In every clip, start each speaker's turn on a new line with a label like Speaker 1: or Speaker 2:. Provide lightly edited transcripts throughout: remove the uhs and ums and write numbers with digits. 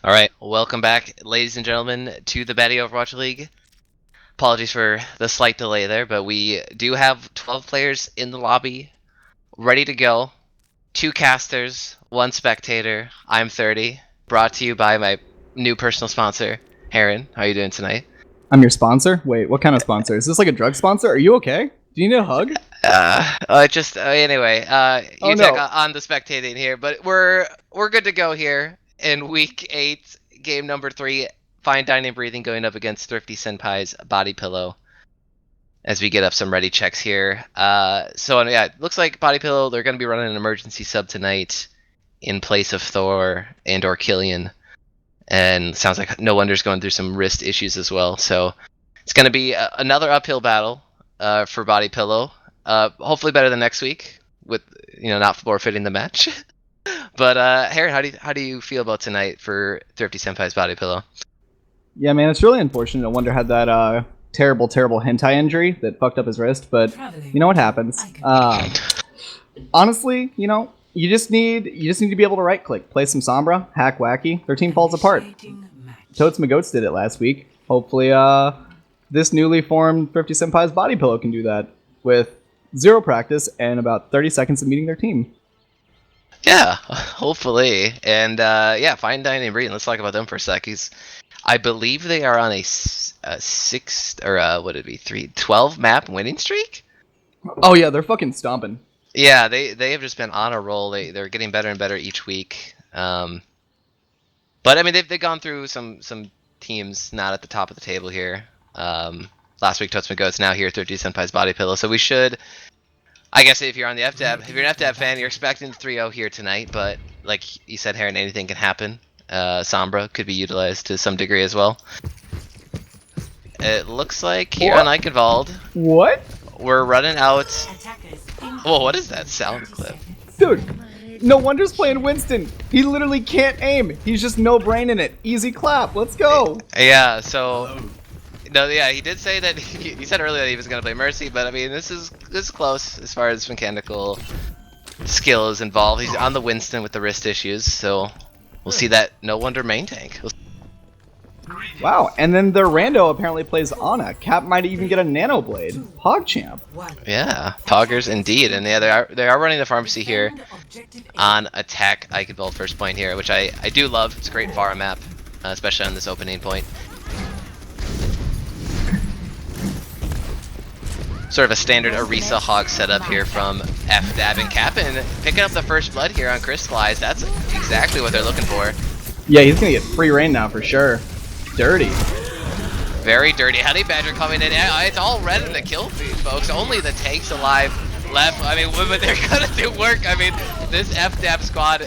Speaker 1: Alright, welcome back, ladies and gentlemen, to the Baddy Overwatch League. Apologies for the slight delay there, but we do have 12 players in the lobby, ready to go. 2 casters, 1 spectator. I'm 30, brought to you by my new personal sponsor, Heron. How are you doing tonight?
Speaker 2: I'm your sponsor? Wait, what kind of sponsor? Is this like a drug sponsor? Are you okay? Do you need a hug?
Speaker 1: Anyway,
Speaker 2: Oh,
Speaker 1: you take
Speaker 2: no.
Speaker 1: on the spectating here, but we're good to go here in week 8, game number 3. Fine Dining Breathing going up against Thrifty Senpai's Body Pillow. As we get up some ready checks here. So yeah, it looks like Body Pillow, they're going to be running an emergency sub tonight in place of Thor and or Killian. And sounds like No Wonder's going through some wrist issues as well. So it's going to be another uphill battle for Body Pillow. Hopefully better than next week with not forfeiting the match. But Heron, how do you feel about tonight for Thrifty Senpai's Body Pillow?
Speaker 2: Yeah, man, it's really unfortunate. No Wonder had that terrible hentai injury that fucked up his wrist, but you know what happens. Honestly, you just need to be able to right click, play some Sombra, hack wacky. Their team falls apart. Totes Magoats did it last week. Hopefully, this newly formed Thrifty Senpai's Body Pillow can do that with 0 practice and about 30 seconds of meeting their team.
Speaker 1: Yeah, hopefully. And yeah, Fine Dining Breeding. Let's talk about them for a sec. I believe they are on a 12 map winning streak.
Speaker 2: Oh yeah, they're fucking stomping.
Speaker 1: Yeah, they have just been on a roll. They're getting better and better each week. But I mean, they've gone through some teams not at the top of the table here. Last week, Totes Magoats, now here, Thrifty Senpai's Body Pillow. So we should, I guess, if you're on the FDAB, if you're an FDAB fan, you're expecting 3-0 here tonight. But like you said, Heron, anything can happen. Sombra could be utilized to some degree as well. It looks like here on Eichenwald,
Speaker 2: what?
Speaker 1: We're running out. Whoa, what is that sound clip?
Speaker 2: Dude, No Wonder's playing Winston. He literally can't aim. He's just no brain in it. Easy clap. Let's go.
Speaker 1: Yeah, so no, yeah, he did say that he said earlier that he was going to play Mercy, but I mean, this is close as far as mechanical skill is involved. He's on the Winston with the wrist issues, so we'll see that No Wonder main tank.
Speaker 2: Wow, and then their rando apparently plays Ana. Cap might even get a Nano Blade. PogChamp.
Speaker 1: Yeah, Poggers indeed, and yeah, they are running the pharmacy here on attack Eichenwald first point here, which I do love. It's a great Vara map, especially on this opening point. Sort of a standard Orisa Hog setup here from FDAB and Cap, and picking up the first blood here on Crystallize. That's exactly what they're looking for.
Speaker 2: Yeah, he's gonna get free reign now for sure. Dirty.
Speaker 1: Very dirty. Honey Badger coming in. It's all red in the kill feed, folks. Only the tanks alive left. I mean, but they're gonna do work. I mean, this FDAB squad,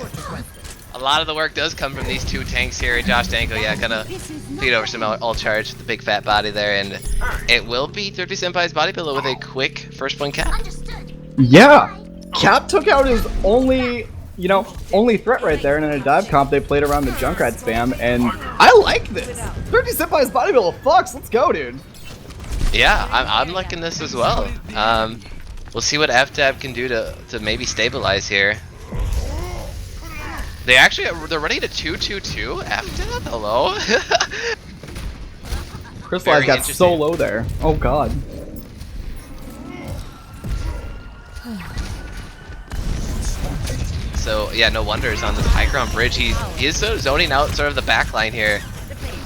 Speaker 1: a lot of the work does come from these 2 tanks here. Josh Danko, yeah, gonna feed over some all charge, the big fat body there, and it will be Thrifty Senpai's Body Pillow with a quick first point cap.
Speaker 2: Yeah, Cap took out his only threat right there, and in a dive comp they played around the Junkrat spam, and I like this. Thrifty Senpai's Body Pillow fucks. Let's go, dude.
Speaker 1: Yeah, I'm liking this as well. We'll see what FDAB can do to maybe stabilize here. They're running a 2-2-2 FDAB? Hello?
Speaker 2: Crystallize got so low there. Oh god.
Speaker 1: So yeah, No Wonder is on this high ground bridge. He is sort of zoning out sort of the back line here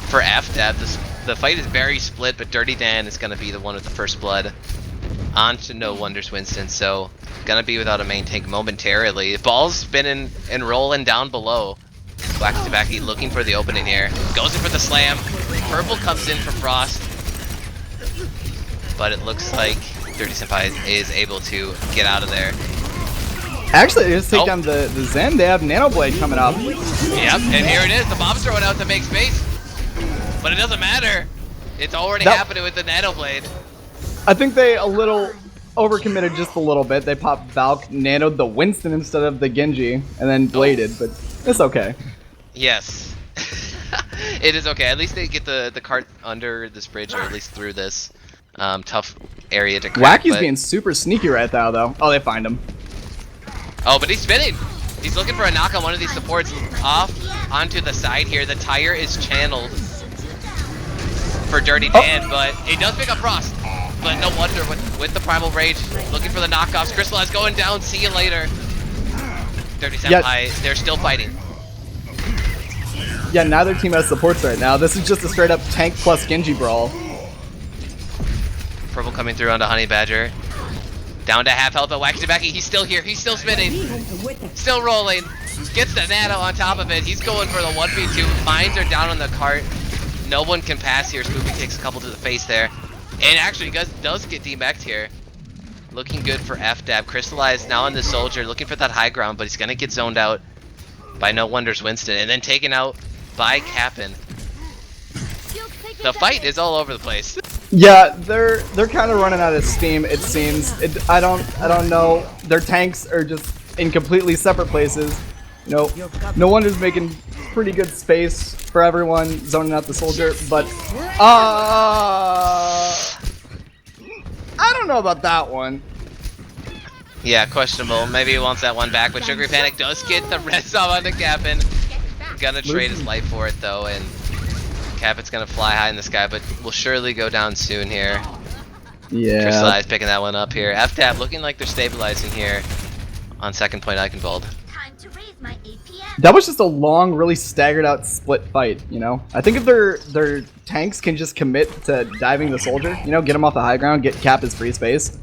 Speaker 1: for FDAB. The fight is very split, but Dirty Dan is going to be the one with the first blood onto No Wonder's Winston. So gonna be without a main tank momentarily. Ball's spinning and rolling down below. Wacky Tabaki looking for the opening here. Goes in for the slam. Purple comes in for Frost. But it looks like Dirty Senpai is able to get out of there.
Speaker 2: Actually, they just take down the Zen. They have Nano Blade coming up.
Speaker 1: Yep, and here it is. The bomb's throwing out to make space. But it doesn't matter. It's already happening with the Nano Blade.
Speaker 2: I think they overcommitted just a little bit. They popped Valk, nanoed the Winston instead of the Genji, and then bladed, but it's okay.
Speaker 1: Yes. It is okay. At least they get the cart under this bridge, or at least through this tough area to crack.
Speaker 2: Wacky's being super sneaky right now, though. Oh, they find him.
Speaker 1: Oh, but he's spinning. He's looking for a knock on one of these supports off onto the side here. The tire is channeled for Dirty Dan, but it does pick up Frost. But no wonder with the Primal Rage, looking for the knockoffs. Crystallize going down, see you later. Dirty Senpai, they're still fighting.
Speaker 2: Yeah, neither team has supports right now. This is just a straight up tank plus Genji brawl.
Speaker 1: Purple coming through onto Honey Badger. Down to half health, but Wacky, he's still here. He's still spinning. Still rolling. Gets the nano on top of it. He's going for the 1v2. Mines are down on the cart. No one can pass here. Spoopy takes a couple to the face there. And actually does get demeched here. Looking good for FDAB. Crystallized now on the Soldier. Looking for that high ground, but he's going to get zoned out by No Wonders Winston. And then taken out by Cap'n. The fight is all over the place.
Speaker 2: Yeah, they're kind of running out of steam. It seems. I don't know. Their tanks are just in completely separate places. You know, No Wonder's making pretty good space for everyone, zoning out the Soldier. But I don't know about that one.
Speaker 1: Yeah, questionable. Maybe he wants that one back, but Sugary Panic does get the red sub on the Cap'n. Gonna trade his life for it though, and Cap'n's gonna fly high in the sky, but will surely go down soon here.
Speaker 2: Yeah.
Speaker 1: Crystallize picking that one up here. FDAB looking like they're stabilizing here on second point Eichenwald.
Speaker 2: That was just a long, really staggered out split fight, you know? I think if their tanks can just commit to diving the Soldier, you know, get him off the high ground, get Cap his free space,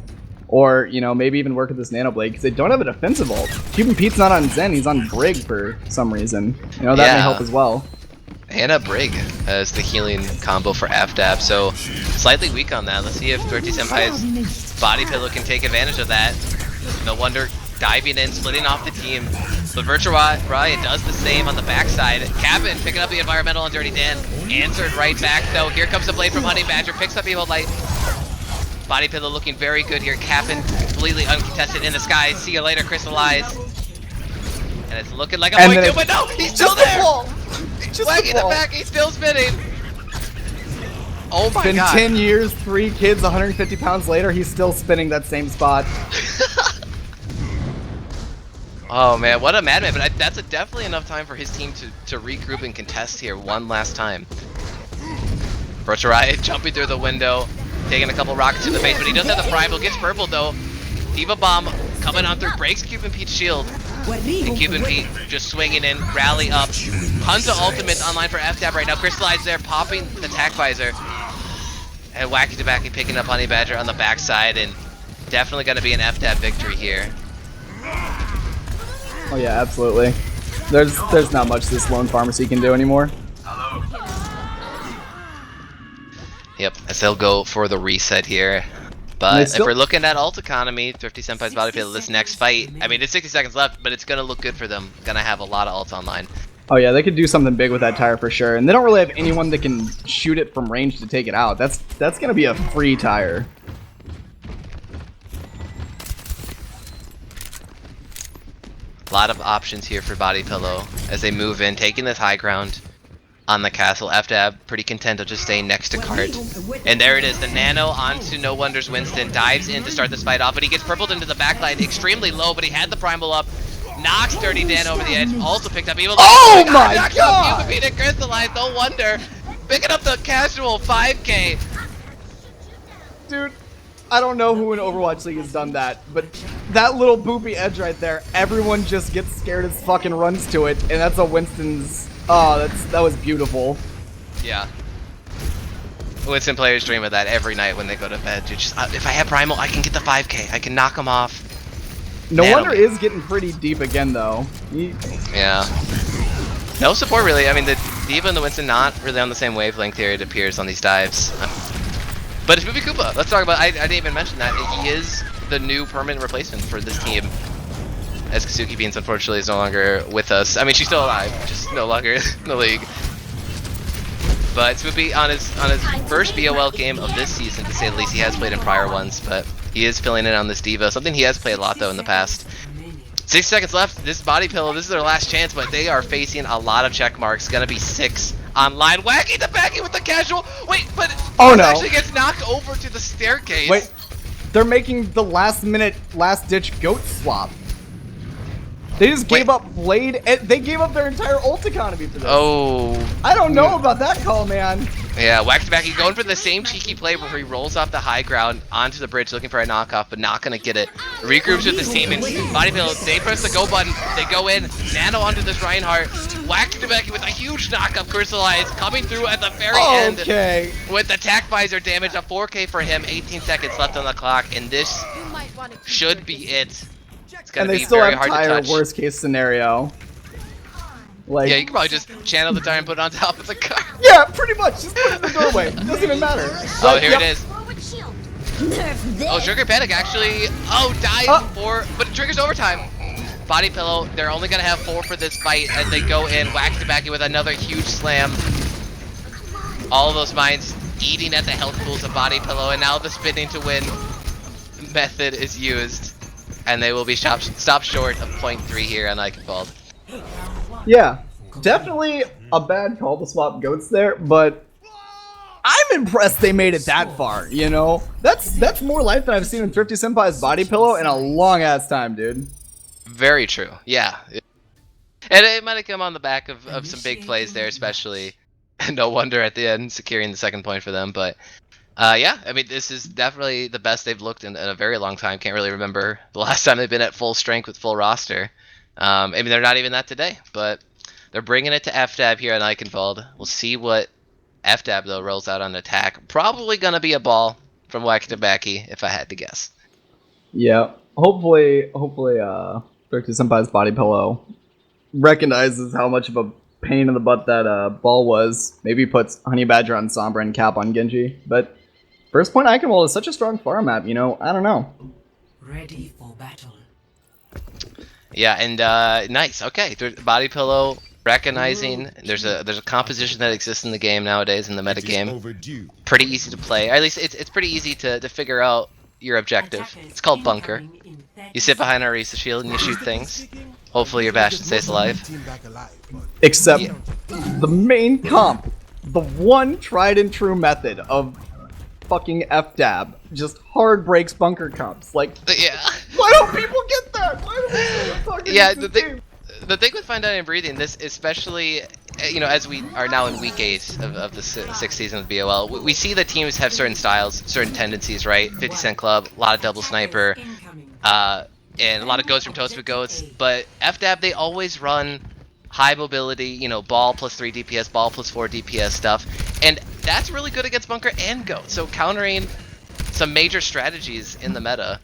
Speaker 2: or, you know, maybe even work with this Nano Blade, because they don't have a defensive ult. Cuban Pete's not on Zen, he's on Brig for some reason. You know, that may help as well.
Speaker 1: And a Brig as the healing combo for FDAB, so slightly weak on that. Let's see if Thrifty Senpai's body pillow can take advantage of that. No wonder diving in, splitting off the team. But Virtua Ryan does the same on the backside. Cap'n picking up the environmental on Dirty Dan. Answered right back though. Here comes the blade from Honey Badger, picks up Evil Light. Body pillow looking very good here. Cap'n completely uncontested in the sky. See you later, Crystallize. And it's looking like a point two, but no, he's still there! Wagging the back, he's still spinning. Oh my god.
Speaker 2: Been 10 years, 3 kids, 150 pounds later, he's still spinning that same spot.
Speaker 1: Oh man, what a madman, but that's definitely enough time for his team to regroup and contest here one last time. Virtua Riot jumping through the window, taking a couple rockets to the face, but he does have the primal, gets purple though. Diva Bomb coming on through, breaks Cuban Pete's shield. And Cuban Pete just swinging in, rally up. Tons of ultimates online for FDAB right now. Crystallize there, popping the tack visor. And Wacky Tabaki picking up Honey Badger on the backside, and definitely going to be an FDAB victory here.
Speaker 2: Oh yeah, absolutely. There's not much this lone pharmacy can do anymore.
Speaker 1: Yep, as they'll go for the reset here. But if we're looking at ult economy, Thrifty Senpai's body pillow this next fight, I mean, it's 60 seconds left, but it's going to look good for them. Going to have a lot of ults online.
Speaker 2: Oh yeah, they could do something big with that tire for sure. And they don't really have anyone that can shoot it from range to take it out. That's going to be a free tire.
Speaker 1: A lot of options here for body pillow as they move in, taking this high ground on the castle. FDAB pretty content of just staying next to Cart. And there it is, the nano onto No Wonders Winston, dives in to start this fight off, but he gets purpled into the backline, extremely low, but he had the primal up, knocks Dirty Dan over the edge, also picked up Evil.
Speaker 2: Oh my god!
Speaker 1: Cuban Crystallized, no wonder, picking up the casual 5k.
Speaker 2: Dude, I don't know who in Overwatch League has done that, but that little boopy edge right there, everyone just gets scared as fuck and runs to it, and that's a Winston's. Oh, that was beautiful.
Speaker 1: Yeah. Winston players dream of that every night when they go to bed. Dude, just, if I have Primal, I can get the 5k. I can knock him off.
Speaker 2: No Wonder is getting pretty deep again, though.
Speaker 1: Yeah. No support, really. I mean, the Diva and the Winston not really on the same wavelength here, it appears, on these dives. But it's Movie Koopa. Let's talk about, I didn't even mention that. He is the new permanent replacement for this team. As Kasuki Beans unfortunately is no longer with us. I mean, she's still alive, just no longer in the league. But Swoopy on his first BOL game of this season, to say the least. He has played in prior ones, but he is filling in on this Diva. Something he has played a lot though in the past. 6 seconds left. This body pillow, this is their last chance, but they are facing a lot of check marks. Gonna be 6 online. Wacky the backy with the casual. Wait, but
Speaker 2: oh no!
Speaker 1: Actually gets knocked over to the staircase.
Speaker 2: Wait, they're making the last minute, last ditch goat swap. They just gave up Blade, and they gave up their entire ult economy for this.
Speaker 1: Oh.
Speaker 2: I don't know about that call, man.
Speaker 1: Yeah, Waxbacky going for the same cheeky play where he rolls off the high ground onto the bridge looking for a knockoff, but not going to get it. Regroups with his team, and Bodybuilder, they press the go button, they go in, Nano onto this Reinhardt, Waxbacky with a huge knock-up, Crystallize coming through at the very end with the attack visor damage, a 4K for him, 18 seconds left on the clock, and this should be it. It's going to be very hard to touch.
Speaker 2: And they still have Tyre, worst case scenario. Like,
Speaker 1: yeah, you can probably just channel the Tyre and put it on top of the car.
Speaker 2: Yeah, pretty much. Just put it in the doorway. It doesn't even matter.
Speaker 1: Oh, here it is. Oh, Trigger Panic actually. Oh, dies before, but it triggers overtime. Body Pillow, they're only going to have 4 for this fight as they go in. Waxbacky with another huge slam. All of those mines eating at the health pools of Body Pillow, and now the spinning to win method is used. And they will be stopped short of 0.3 here on Eichenwald.
Speaker 2: Yeah, definitely a bad call to swap goats there, but I'm impressed they made it that far, you know? That's more life than I've seen in Thrifty Senpai's Body Pillow in a long-ass time, dude.
Speaker 1: Very true, yeah. And it might have come on the back of some big plays there, especially. No wonder at the end securing the second point for them, but yeah, I mean, this is definitely the best they've looked in a very long time. Can't really remember the last time they've been at full strength with full roster. I mean, they're not even that today, but they're bringing it to FDAB here on Eichenwald. We'll see what FDAB, though, rolls out on attack. Probably going to be a ball from Waxbacky, if I had to guess.
Speaker 2: Yeah, hopefully, Thrifty Senpai's Body Pillow recognizes how much of a pain in the butt that ball was. Maybe puts Honey Badger on Sombra and Cap on Genji, but first point Eichenwald is such a strong farm map, you know, I don't know.
Speaker 3: Ready for battle.
Speaker 1: Yeah, and nice. Okay, Body Pillow recognizing there's a composition that exists in the game nowadays in the meta game. Pretty easy to play. Or at least it's pretty easy to figure out your objective. It's called bunker. You sit behind our Orisa shield and you shoot things. Hopefully your Bastion stays alive.
Speaker 2: Except the main comp, the one tried and true method of fucking FDAB just hard breaks bunker comps. Like,
Speaker 1: yeah.
Speaker 2: Why don't people get that? Why don't people
Speaker 1: yeah, the thing with Fine Dining and Breathing, this especially, you know, as we are now in week 8 of the 6th season of BOL, we see that teams have certain styles, certain tendencies, right? 50 Cent Club, a lot of double sniper, and a lot of goats from Toast with Goats, but FDAB, they always run high mobility, you know, ball plus 3 DPS, ball plus 4 DPS stuff, and that's really good against bunker and goat, so countering some major strategies in the meta,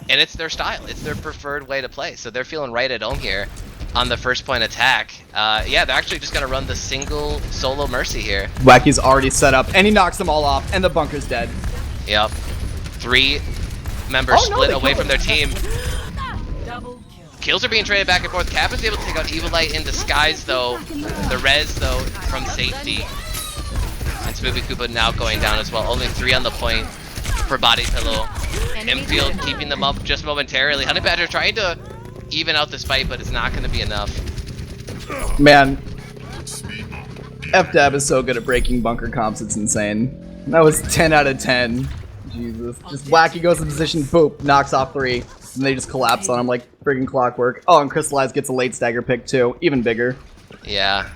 Speaker 1: and it's their style, it's their preferred way to play, so they're feeling right at home here on the first point attack. Yeah, they're actually just gonna run the single solo Mercy here.
Speaker 2: Wacky's already set up, and he knocks them all off, and the bunker's dead.
Speaker 1: Yep. 3 members split away from their team. Kills are being traded back and forth. Cap is able to take out Evil Light in disguise, though. The res, though, from safety. And Spoopy Koopa now going down as well. Only 3 on the point for Body Pillow. Infield keeping them up just momentarily. Honey Badger trying to even out this fight, but it's not going to be enough.
Speaker 2: Man, FDAB is so good at breaking bunker comps, it's insane. That was 10 out of 10. Jesus. Just Wacky goes in position, boop, knocks off 3. And they just collapse on him like friggin' clockwork. Oh, and Crystallize gets a late stagger pick too, even bigger.
Speaker 1: Yeah.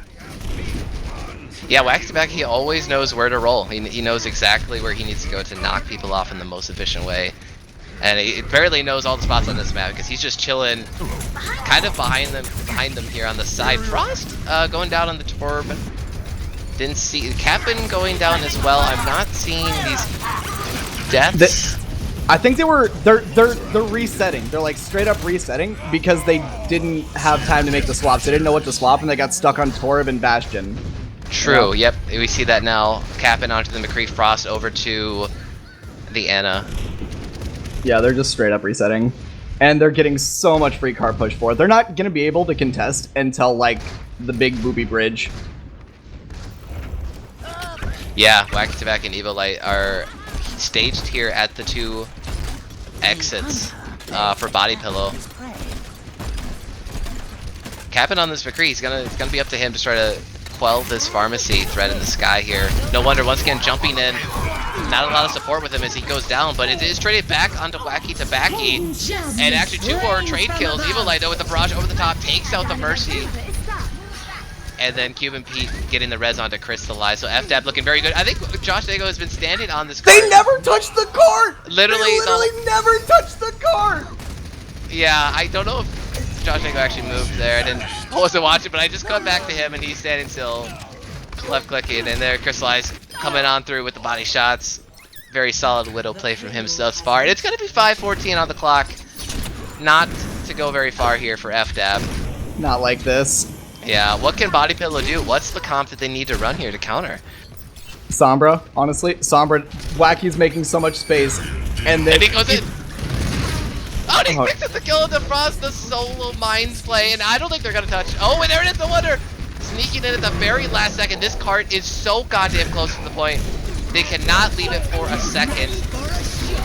Speaker 1: Yeah, Waxback, he always knows where to roll. He knows exactly where he needs to go to knock people off in the most efficient way. And he barely knows all the spots on this map because he's just chilling kind of behind them here on the side. Frost going down on the Torb. Didn't see Cap'n going down as well. I'm not seeing these deaths.
Speaker 2: I think they're resetting. They're like straight up resetting because they didn't have time to make the swaps. They didn't know what to swap and they got stuck on Torb and Bastion.
Speaker 1: True, yep. We see that now. Capping onto the McCree Frost over to the Anna.
Speaker 2: Yeah, they're just straight up resetting. And they're getting so much free car push for it. They're not going to be able to contest until like the big booby bridge.
Speaker 1: Yeah, Waxback and Evil Light are staged here at the 2 exits for Body Pillow. Capping on this McCree, it's gonna be up to him to try to quell this pharmacy threat in the sky here. No wonder, once again, jumping in. Not a lot of support with him as he goes down, but it is traded back onto Wacky to Backy. And actually 2 more trade kills. Evilite, though, with the barrage over the top, takes out the Mercy. And then Cuban Pete getting the res onto Crystallize. So FDAB looking very good. I think Josh Dago has been standing on this card.
Speaker 2: They never touched the cart!
Speaker 1: Literally
Speaker 2: never touched the cart!
Speaker 1: Yeah, I don't know if Josh Dago actually moved there. I wasn't watching, but I just cut back to him and he's standing still, left clicking, and there Crystallize coming on through with the body shots. Very solid Widow play from him thus far. And it's going to be 5:14 on the clock. Not to go very far here for FDAB.
Speaker 2: Not like this.
Speaker 1: Yeah, what can Body Pillow do? What's the comp that they need to run here to counter?
Speaker 2: Sombra, honestly. Sombra, Wacky's making so much space. And then
Speaker 1: he goes in. Oh, and he picks up the kill of the Frost, the solo Minds play, and I don't think they're going to touch. Oh, and there it is, the Wonder. Sneaking in at the very last second. This cart is so goddamn close to the point. They cannot leave it for a second.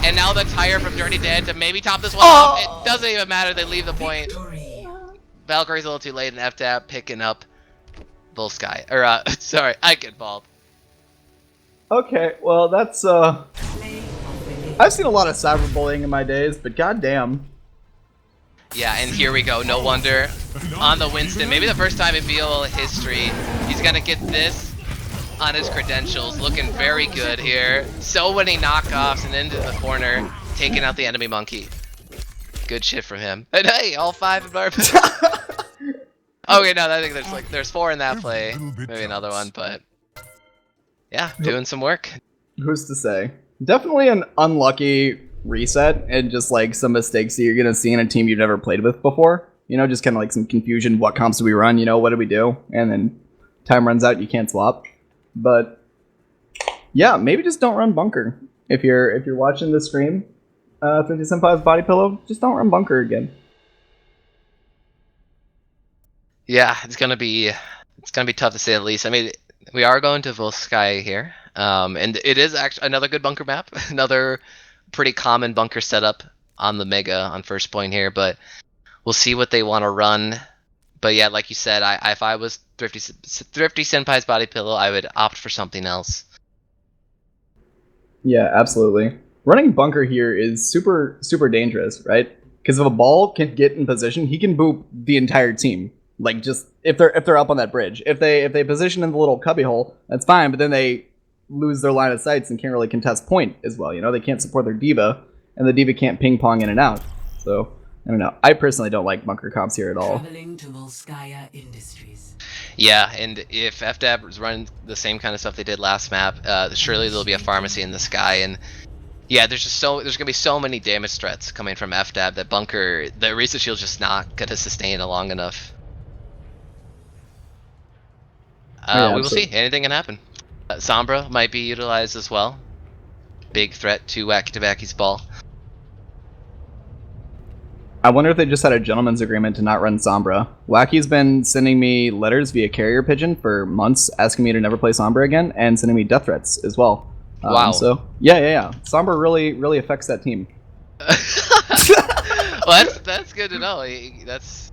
Speaker 1: And now the tire from Dirty Dead to maybe top this one off. It doesn't even matter. They leave the point. Valkyrie's a little too late, and FDAB picking up Bull Sky. Or, sorry, Eichenwald.
Speaker 2: Okay, well, that's, I've seen a lot of cyberbullying in my days, but goddamn.
Speaker 1: Yeah, and here we go. No wonder. On the Winston. Maybe the first time in BOL history. He's going to get this on his credentials. Looking very good here. So many knockoffs and into the corner. Taking out the enemy monkey. Good shit from him. And hey, all 5 environments. Okay, no, I think there's 4 in that play. Maybe another one, but yeah, doing some work.
Speaker 2: Who's to say? Definitely an unlucky reset and just like some mistakes that you're gonna see in a team you've never played with before. You know, just kind of like some confusion. What comps do we run? You know, what do we do? And then time runs out, you can't swap. But yeah, maybe just don't run bunker. If you're watching the stream, 50 Senpai's Body Pillow, just don't run bunker again.
Speaker 1: Yeah, it's gonna be tough to say the least. I mean, we are going to Volsky here, and it is actually another good bunker map, another pretty common bunker setup on the Mega on first point here. But we'll see what they want to run. But yeah, like you said, if I was Thrifty Senpai's Body Pillow, I would opt for something else.
Speaker 2: Yeah, absolutely. Running bunker here is super dangerous, right? Because if a ball can get in position, he can boop the entire team. Like, just if they're up on that bridge, if they position in the little cubbyhole, that's fine. But then they lose their line of sights and can't really contest point as well. You know, they can't support their diva, and the diva can't ping pong in and out. So I don't know. I personally don't like bunker comps here at all.
Speaker 3: Traveling to Volskaya Industries.
Speaker 1: Yeah, and if FDAB is running the same kind of stuff they did last map, surely there'll be a pharmacy in the sky. And yeah, there's gonna be so many damage threats coming from FDAB that bunker, the reset shield's just not gonna sustain it long enough. We will see. Anything can happen. Sombra might be utilized as well. Big threat to Wacky-to-Backy's ball.
Speaker 2: I wonder if they just had a gentleman's agreement to not run Sombra. Wacky's been sending me letters via carrier pigeon for months, asking me to never play Sombra again, and sending me death threats as well.
Speaker 1: Wow.
Speaker 2: So yeah. Sombra really affects that team.
Speaker 1: Well, that's good to know. That's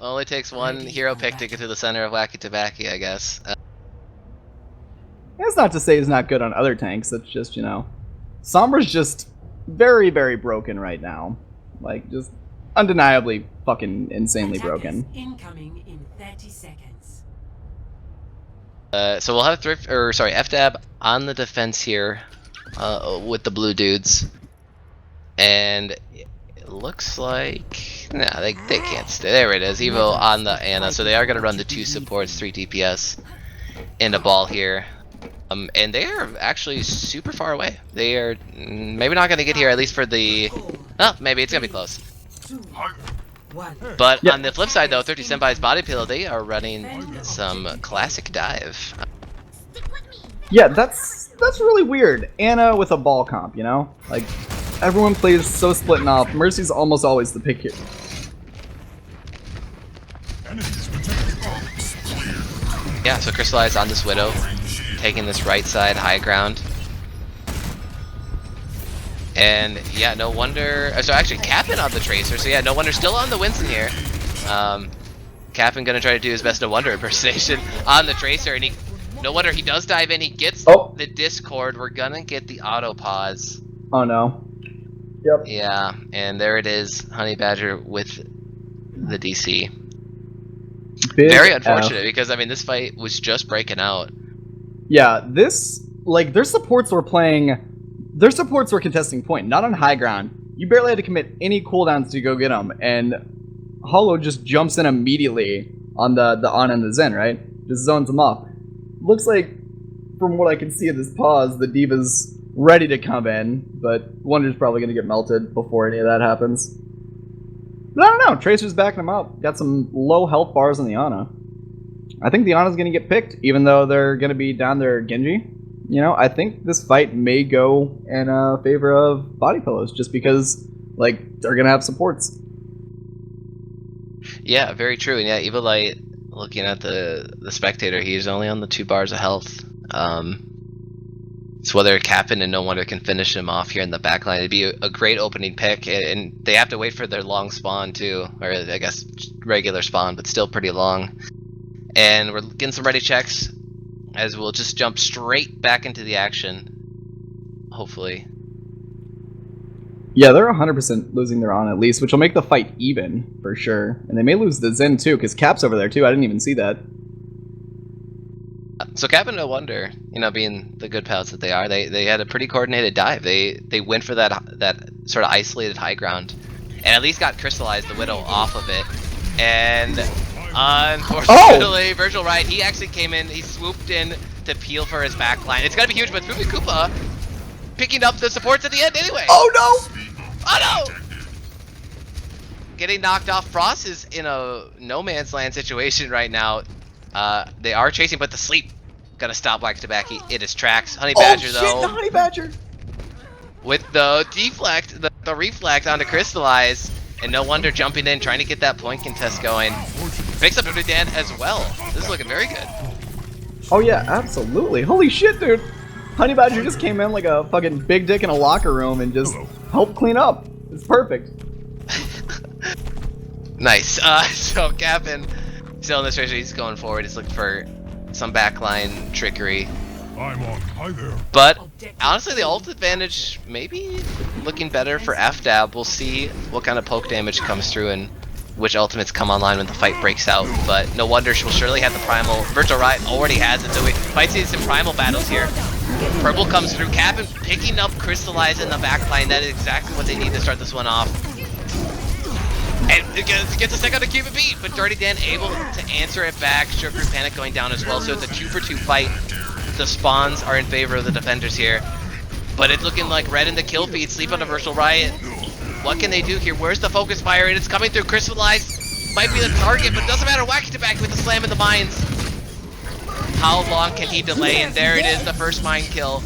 Speaker 1: only takes one hero pick to get to the center of Wacky-to-Backy, I guess.
Speaker 2: That's not to say he's not good on other tanks. That's just, you know, Sombra's just very broken right now. Like, just undeniably fucking insanely broken.
Speaker 3: Incoming in 30 seconds.
Speaker 1: So we'll have FDAB on the defense here with the blue dudes, and it looks like they can't stay. There it is, Evo on the Ana. So they are gonna run the 2 supports, 3 DPS in the ball here. And they are actually super far away. They are maybe not gonna get here, at least for the. Oh, maybe it's gonna be close. But on the flip side, though, 30 Senpai's Body Pillow, they are running some classic dive.
Speaker 2: Yeah, that's really weird. Ana with a ball comp, you know? Like, everyone plays so splitting off. Mercy's almost always the pick here.
Speaker 1: Yeah, so Crystallize on this Widow, taking this right side high ground. And yeah, no wonder. So actually, capping on the Tracer. So yeah, no wonder still on the Winston here. Cap'n gonna try to do his best No Wonder impersonation on the Tracer, and no wonder he does dive in. He gets the Discord. We're gonna get the auto pause.
Speaker 2: Oh no. Yep.
Speaker 1: Yeah, and there it is, Honey Badger with the DC.
Speaker 2: Big
Speaker 1: Very unfortunate
Speaker 2: F.
Speaker 1: because I mean this fight was just breaking out.
Speaker 2: Yeah, this, like, their supports were contesting point, not on high ground. You barely had to commit any cooldowns to go get them, and Hollow just jumps in immediately on the On and the Zen, right? Just zones them off. Looks like, from what I can see of this pause, the D.Va's ready to come in, but Wonder's probably going to get melted before any of that happens. But I don't know, Tracer's backing him up. Got some low health bars on the Ana. I think the Ana's going to get picked, even though they're going to be down their Genji. You know, I think this fight may go in favor of Body Pillows, just because, like, they're going to have supports.
Speaker 1: Yeah, very true. And yeah, Evil Light, looking at the spectator, he's only on the 2 bars of health. So whether Cap'n and No Wonder can finish him off here in the backline, it'd be a great opening pick. And they have to wait for their long spawn too, or I guess regular spawn, but still pretty long. And we're getting some ready checks, as we'll just jump straight back into the action, hopefully.
Speaker 2: Yeah, they're 100% losing their On at least, which will make the fight even, for sure. And they may lose the Zen too, because Cap's over there too, I didn't even see that.
Speaker 1: So Cap and No Wonder, you know, being the good pals that they are, they had a pretty coordinated dive. They went for that sort of isolated high ground, and at least got Crystallized the Widow off of it. And unfortunately, Virtual Riot, he actually came in, he swooped in to peel for his backline. It's gonna be huge, but Spoopy Koopa picking up the supports at the end anyway.
Speaker 2: Oh no!
Speaker 1: Oh no! Getting knocked off. Frost is in a no man's land situation right now. They are chasing, but the sleep gonna stop Wax Tabaki. It is tracks. Honey Badger though.
Speaker 2: The Honey Badger!
Speaker 1: With the deflect, the reflect onto Crystallize, and No Wonder jumping in, trying to get that point contest going. Picks up Dirty Dan as well. This is looking very good.
Speaker 2: Oh yeah, absolutely. Holy shit, dude! Honey Badger just came in like a fucking big dick in a locker room and just helped clean up. It's perfect.
Speaker 1: Nice. So Cap'n still in this race, he's going forward. He's looking for some backline trickery.
Speaker 4: I'm on. Hi there.
Speaker 1: But honestly, the ult advantage maybe looking better for FDAB. We'll see what kind of poke damage comes through and which ultimates come online when the fight breaks out. But No Wonder she'll surely have the primal. Virtual Riot already has it, so we might see some primal battles here. Purple comes through. Cap'n picking up Crystallize in the backline. That is exactly what they need to start this one off. And it gets a second to keep it beat, but Dirty Dan able to answer it back. Sugar Panic going down as well, so it's a 2-for-2 fight. The spawns are in favor of the defenders here. But it's looking like red in the kill feed. Sleep on a Virtual Riot. What can they do here? Where's the focus fire? And it's coming through. Crystallize might be the target, but it doesn't matter. Wacky Tobacco with the slam in the mines. How long can he delay? And there it is, the first mine kill.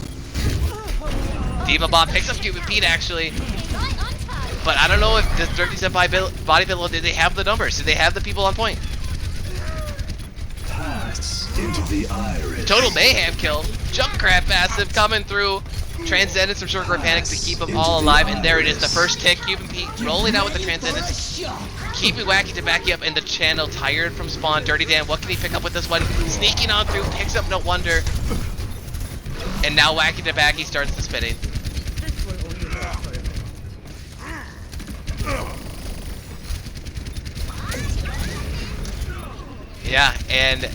Speaker 1: D.Va Bomb picks up Cupid Pete actually. But I don't know if this 30 Senpai Body Pillow, did they have the numbers? Did they have the people on point?
Speaker 4: Into the iris.
Speaker 1: Total mayhem kill. Jump crab passive coming through. Transcendence from Sugar Panic to keep them all alive. And there it is, the first tick. Cupid Pete rolling out with the Transcendence. Keeping Wacky Tobacco up in the channel. Tired from spawn. Dirty Dan, what can he pick up with this one? Sneaking on through, picks up No Wonder. And now Wacky Tobacco starts the spinning. Yeah, and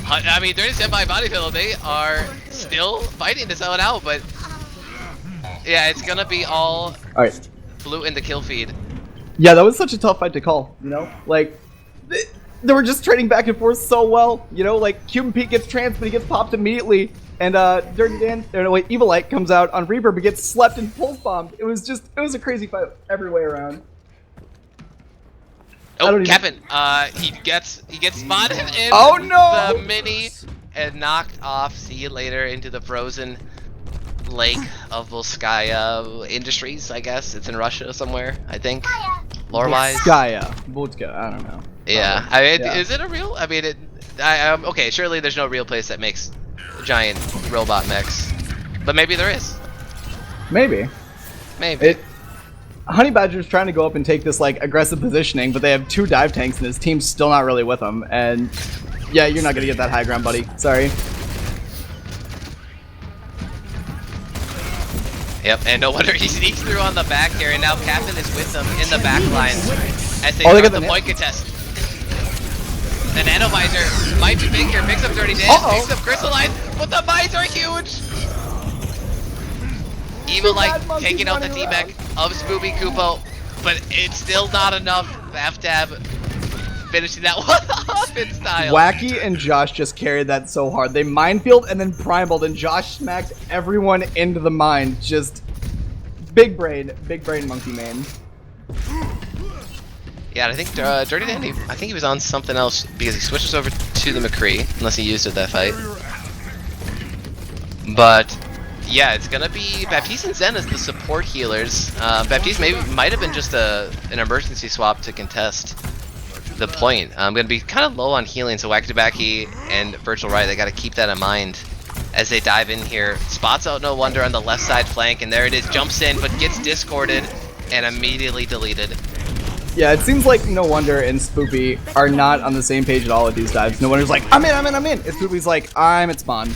Speaker 1: I mean, 30 Senpai Body Pillow, they are still fighting to sell it out, but yeah, it's gonna be all
Speaker 2: Alright.
Speaker 1: blue in the kill feed.
Speaker 2: Yeah, that was such a tough fight to call, you know? Like, they were just trading back and forth so well, you know? Like, Cuban Pete gets trans, but he gets popped immediately, and Dirty Dan, or no, wait, Evil Light comes out on Reaper, but gets slept and pulse bombed. It was a crazy fight every way around.
Speaker 1: Oh, Cap'n, he gets spotted in
Speaker 2: Oh, no!
Speaker 1: the mini and knocked off. See you later into the frozen lake of Volskaya Industries, I guess. It's in Russia somewhere, I think, lore-wise.
Speaker 2: Skaya. Vodka, I don't know.
Speaker 1: Yeah,
Speaker 2: Probably.
Speaker 1: I mean,
Speaker 2: Yeah.
Speaker 1: is it a real? I mean, okay, surely there's no real place that makes giant robot mechs, but maybe there is.
Speaker 2: Maybe.
Speaker 1: Maybe.
Speaker 2: Honey Badger's trying to go up and take this like aggressive positioning, but they have 2 dive tanks and his team's still not really with him. And yeah, you're not gonna get that high ground, buddy. Sorry.
Speaker 1: Yep, and no wonder he sneaks through on the back here, and now Captain is with them in the back line as they start the point contest. The Nano Visor might be big here, picks up Dirty Dan, picks up Crystalline, but the mines are huge! Evil Light taking out the D-Mech of Spoopy Kupo, but it's still not enough. FDAB finishing that one off in style.
Speaker 2: Wacky and Josh just carried that so hard. They minefield and then primaled, and Josh smacked everyone into the mine. Just big brain monkey man.
Speaker 1: Yeah, I think Dirty Dandy, I think he was on something else because he switches over to the McCree, unless he used it that fight. But yeah, it's gonna be Baptiste and Zen as the support healers. Baptiste might have been just an emergency swap to contest the point. I'm gonna be kind of low on healing, so Wacky and Virtual Riot, they gotta keep that in mind as they dive in here. Spots out No Wonder on the left side flank, and there it is, jumps in, but gets discorded and immediately deleted.
Speaker 2: Yeah, it seems like No Wonder and Spoopy are not on the same page at all with these dives. No Wonder's like, I'm in. And Spoopy's like, I'm at spawn.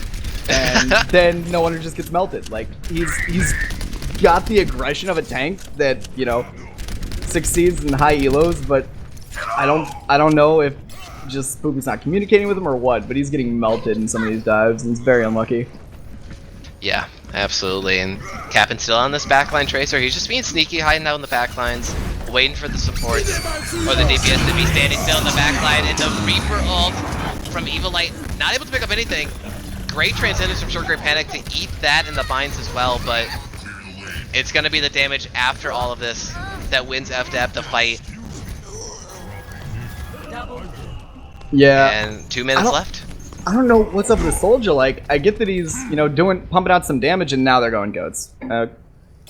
Speaker 2: And then No Wonder just gets melted. Like, he's got the aggression of a tank that, you know, succeeds in high elos, but I don't know if just Spoopy's not communicating with him or what, but he's getting melted in some of these dives, and it's very unlucky.
Speaker 1: Yeah, absolutely. And Captain's still on this backline tracer. He's just being sneaky, hiding out in the backlines, waiting for the supports or the DPS to be standing still in the backline. And the Reaper ult from Evil Light, not able to pick up anything. Great transcendence from Short Great Panic to eat that in the binds as well, but it's going to be the damage after all of this that wins FDAB the fight.
Speaker 2: Yeah.
Speaker 1: And 2 minutes left.
Speaker 2: I don't know what's up with the Soldier. Like, I get that he's, you know, pumping out some damage, and now they're going Goats.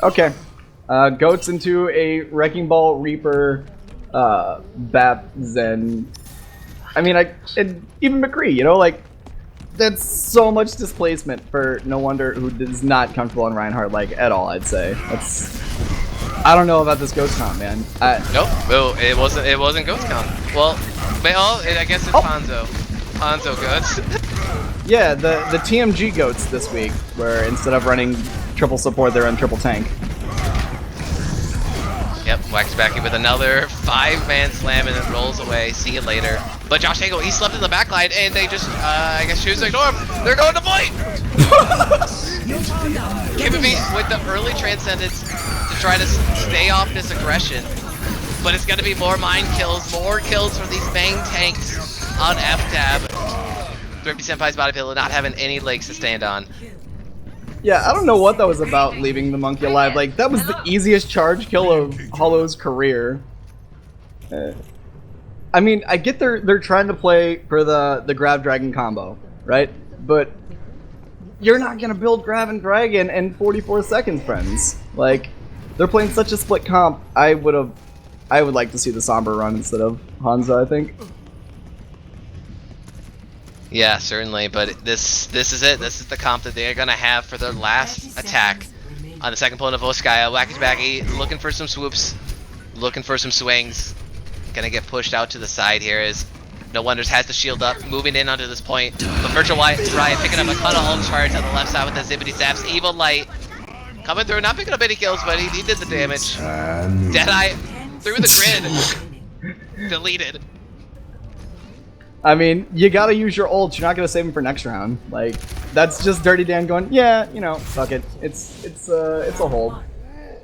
Speaker 2: Okay. Goats into a Wrecking Ball, Reaper, Bap, Zen. I mean, and even McCree, you know, like, that's so much displacement for No Wonder, who is not comfortable on Reinhardt, like, at all, I'd say. I don't know about this Ghost count, man.
Speaker 1: Nope. Well, it wasn't Ghost count. Well, I guess it's Hanzo. Hanzo Goats.
Speaker 2: Yeah, the TMG Goats this week, where instead of running triple support, they're on triple tank.
Speaker 1: Yep, Waxbacky with another 5-man slam and it rolls away. See you later. But Josh Tango, he slept in the backline and they just, I guess, choose to ignore him. They're going to point! KBB with the early transcendence to try to stay off this aggression. But it's going to be more mine kills, more kills from these main tanks on FDAB. Thrifty Senpai's body pillow not having any legs to stand on.
Speaker 2: Yeah, I don't know what that was about, leaving the monkey alive. Like, that was the easiest charge kill of Hollow's career. I mean, I get they're trying to play for the Grab Dragon combo, right? But you're not gonna build Grab and Dragon in 44 seconds, friends. Like, they're playing such a split comp. I would like to see the Sombra run instead of Hanzo, I think.
Speaker 1: Yeah, certainly, but this is it. This is the comp that they're gonna have for their last attack on the second opponent of Oskaya. Wacky looking for some swoops, looking for some swings. Gonna get pushed out to the side here as No Wonders has the shield up, moving in onto this point. But Virtual Riot picking up a ton of ult charge on the left side with the Zippity Zaps. Evil Light coming through, not picking up any kills, but he did the damage. Deadeye through the grid. Deleted.
Speaker 2: I mean, you gotta use your ults. You're not gonna save them for next round. Like, that's just Dirty Dan going, yeah, you know, fuck it. It's a hold.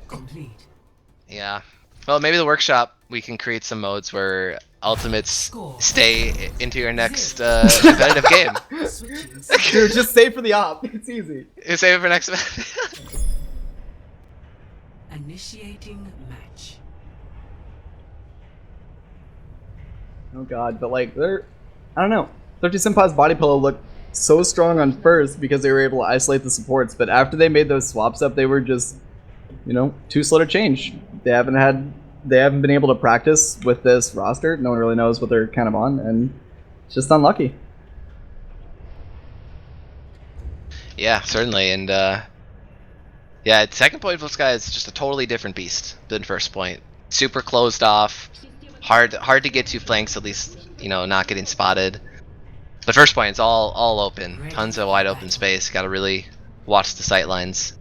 Speaker 3: Complete.
Speaker 1: Yeah. Well, maybe the workshop we can create some modes where ultimates stay into your next competitive game.
Speaker 2: Dude, just save for the op. It's easy.
Speaker 1: Save it for next.
Speaker 3: Initiating match.
Speaker 2: Oh god, but like I don't know. 30 Senpai's body pillow looked so strong on first because they were able to isolate the supports, but after they made those swaps up, they were just, you know, too slow to change. They haven't been able to practice with this roster. No one really knows what they're kind of on, and it's just unlucky.
Speaker 1: Yeah, certainly, and Yeah, second point for this guy is just a totally different beast than first point. Super closed off, hard to get to flanks, at least, you know, not getting spotted. But first point, it's all open, tons of wide open space. Got to really watch the sight lines.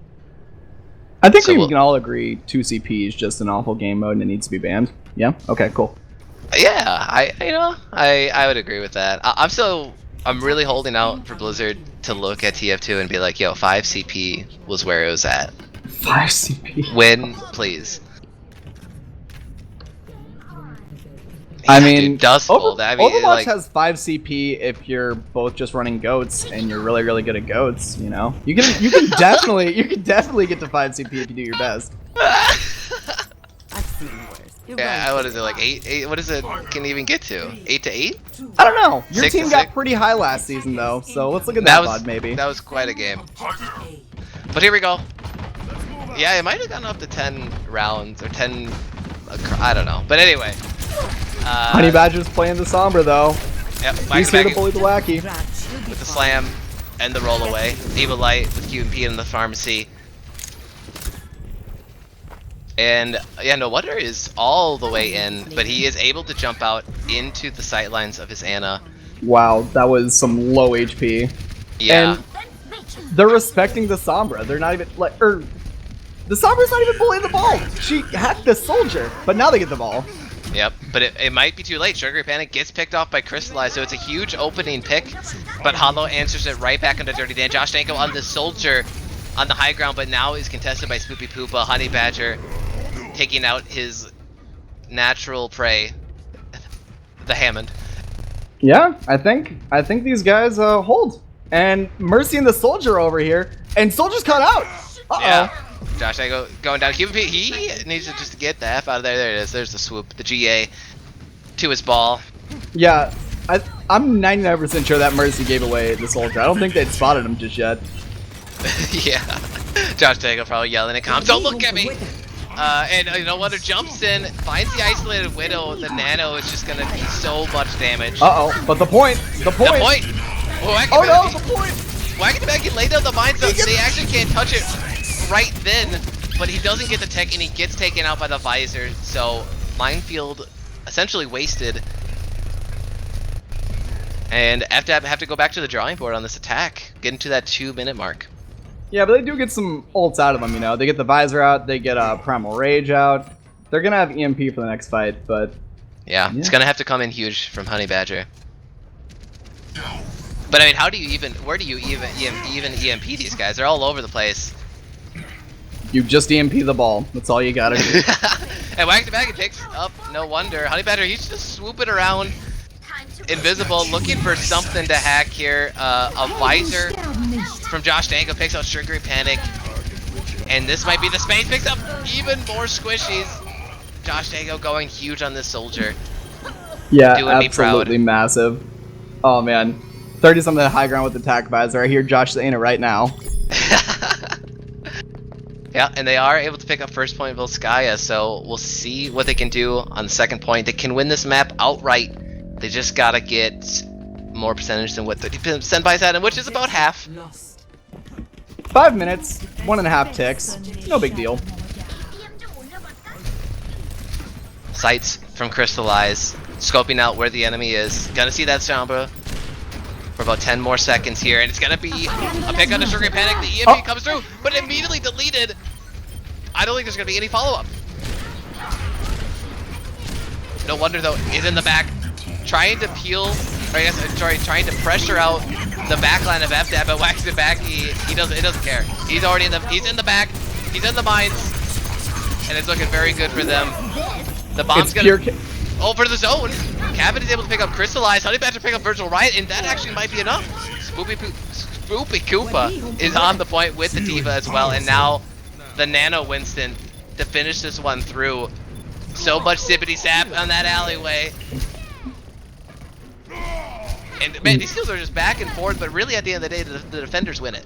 Speaker 2: I think
Speaker 1: So
Speaker 2: we
Speaker 1: we'll-
Speaker 2: can all agree 2CP is just an awful game mode and it needs to be banned. Yeah. Okay. Cool.
Speaker 1: Yeah, I would agree with that. I'm really holding out for Blizzard to look at TF2 and be like, yo, 5 CP was where it was at.
Speaker 2: 5 CP.
Speaker 1: Win, please.
Speaker 2: I
Speaker 1: Yeah,
Speaker 2: mean,
Speaker 1: dude, Dust Bowl. I mean,
Speaker 2: Overwatch
Speaker 1: like,
Speaker 2: has 5 CP if you're both just running goats and you're really, really good at goats. You know, you can definitely get to 5 CP if you do your best.
Speaker 5: I've seen worse.
Speaker 1: yeah, what is it, like 8? What is it, can it even get to? 8 to 8?
Speaker 2: I don't know. Your
Speaker 1: 6 to
Speaker 2: team got
Speaker 1: 6?
Speaker 2: pretty high last season though, so let's look at that VOD maybe.
Speaker 1: That was quite a game. But here we go. Yeah, it might have gone up to 10 rounds, or 10, I don't know. But anyway.
Speaker 2: Honey Badger's playing the Sombra though.
Speaker 1: Yep,
Speaker 2: He's here to bully the wacky.
Speaker 1: with the slam and the roll away. Evil Light with QMP in the pharmacy. And yeah, no wonder is all the way in, but he is able to jump out into the sightlines of his Ana.
Speaker 2: Wow, that was some low HP.
Speaker 1: Yeah.
Speaker 2: And they're respecting the Sombra. They're not even like, the Sombra's not even bullying the ball. She hacked the soldier, but now they get the ball.
Speaker 1: Yep, but it might be too late. Sugar Panic gets picked off by Crystallize, so it's a huge opening pick. But Hollow answers it right back into Dirty Dan. Josh Danko on the soldier on the high ground, but now is contested by Spoopy Poopa. Honey Badger taking out his natural prey, the Hammond.
Speaker 2: Yeah, I think these guys hold. And Mercy and the soldier over here, and soldier's cut out. Uh-oh.
Speaker 1: Yeah. Josh Danko going down. QVP, he needs to just get the F out of there. There it is. There's the swoop. The GA to his ball.
Speaker 2: Yeah, I'm 99% sure that Mercy gave away the soldier. I don't think they'd spotted him just yet.
Speaker 1: Yeah. Josh Danko probably yelling at comms. Don't look at me! And you know what? It jumps in, finds the isolated Widow. The Nano is just gonna be so much damage.
Speaker 2: Uh-oh, but the point.
Speaker 1: The point!
Speaker 2: Oh no, the point!
Speaker 1: Wacky Baggy laid down the mine zone. They actually can't touch it right then, but he doesn't get the tech and he gets taken out by the visor. So minefield essentially wasted. And FDAB have to go back to the drawing board on this attack, getting to that 2-minute mark.
Speaker 2: Yeah, but they do get some ults out of them, you know. They get the visor out, they get Primal Rage out. They're gonna have EMP for the next fight, but...
Speaker 1: Yeah, it's gonna have to come in huge from Honey Badger. But I mean, where do you even EMP these guys? They're all over the place.
Speaker 2: You just EMP the ball. That's all you gotta do.
Speaker 1: And Wacky Baggy picks up, no wonder. Honey Badger, he's just swooping around, invisible, looking for something to hack here. A visor from Josh Danko picks out Sugar Panic. And this might be the space, picks up even more squishies. Josh Danko going huge on this soldier.
Speaker 2: Yeah,
Speaker 1: Doing me proud.
Speaker 2: absolutely massive. Oh man. 30-something high ground with attack visor. I hear Josh saying it right now.
Speaker 1: Yeah, and they are able to pick up first point Volskaya, so we'll see what they can do on the second point. They can win this map outright. They just gotta get more percentage than what 30% buys at, which is about half.
Speaker 3: Lost.
Speaker 2: 5 minutes, 1.5 ticks. No big deal.
Speaker 1: Sights from Crystallize, scoping out where the enemy is. Gonna see that Sombra for about 10 more seconds here, and it's gonna be a pick on the Sugar Panic. The EMP comes through, but immediately deleted. I don't think there's gonna be any follow-up. No wonder though, is in the back, trying to peel, or I guess, sorry, trying to pressure out the backline of FDAB, but whacks it back. He doesn't care. He's already he's in the back, he's in the mines, and it's looking very good for them. The bomb's gonna over the zone. Cabin is able to pick up Crystallize. Honey Badger pick up Virtual Riot, and that actually might be enough. Spoopy Koopa is on the point with the Diva as well, and now the Nano Winston to finish this one through. So much sippity sap on that alleyway. And man, these skills are just back and forth, but really at the end of the day, the defenders win it.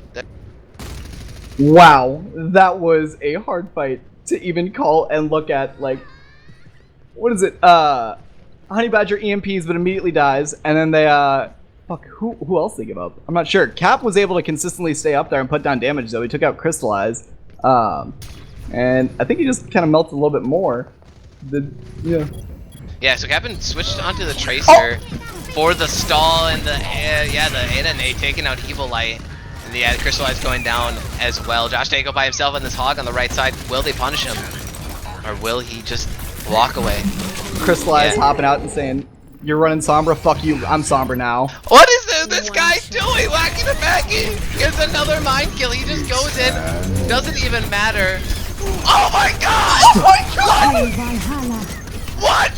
Speaker 2: Wow, that was a hard fight to even call and look at. Like, what is it? Honey Badger EMPs, but immediately dies, and then they fuck, who else they give up? I'm not sure. Cap was able to consistently stay up there and put down damage, though. He took out Crystallize. And I think he just kind of melted a little bit more. Yeah.
Speaker 1: Yeah, so Captain switched onto the Tracer for the stall and the NNA taking out Evil Light. And the Crystallize going down as well. Josh Dago by himself on this hog on the right side. Will they punish him? Or will he just walk away?
Speaker 2: Crystallize hopping out and saying, "You're running Sombra? Fuck you, I'm Sombra now."
Speaker 1: What is this guy doing? Wacky the Baggy gets another mind kill. He just goes in. Doesn't even matter. Oh my god!
Speaker 2: Oh my god!
Speaker 1: What?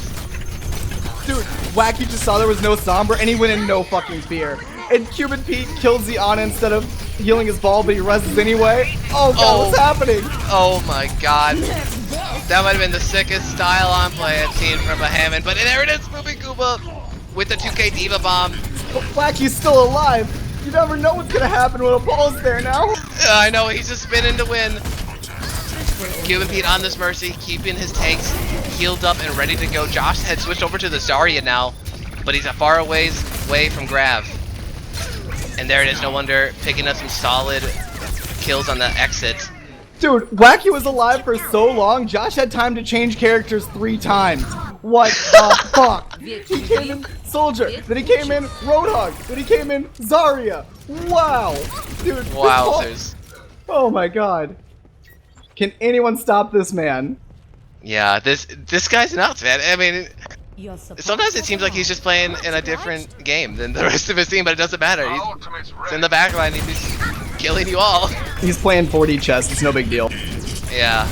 Speaker 2: Dude, Wacky just saw there was no Sombra and he went in no fucking fear. And Cuban Pete kills the Ana instead of healing his ball, but he reses anyway. Oh god, what's happening?
Speaker 1: Oh my god. That might have been the sickest style on play I've seen from a Hammond. But there it is, Spoopy Koopa with the 2K Diva Bomb.
Speaker 2: But Wacky's still alive. You never know what's gonna happen when a ball's there now.
Speaker 1: I know, he's just spinning to win. Cuban Pete on this Mercy, keeping his tanks healed up and ready to go. Josh had switched over to the Zarya now, but he's a far away from Grav. And there it is, no wonder, picking up some solid kills on the exit.
Speaker 2: Dude, Wacky was alive for so long, Josh had time to change characters 3 times. What the fuck? He came in Soldier, then he came in Roadhog, then he came in Zarya. Wow. Dude,
Speaker 1: Wowzers.
Speaker 2: Oh my god. Can anyone stop this man?
Speaker 1: Yeah, this guy's nuts, man. I mean, sometimes it seems like he's just playing in a different game than the rest of his team, but it doesn't matter. He's in the back line, he's killing you all.
Speaker 2: He's playing 4D chess, it's no big deal.
Speaker 1: Yeah.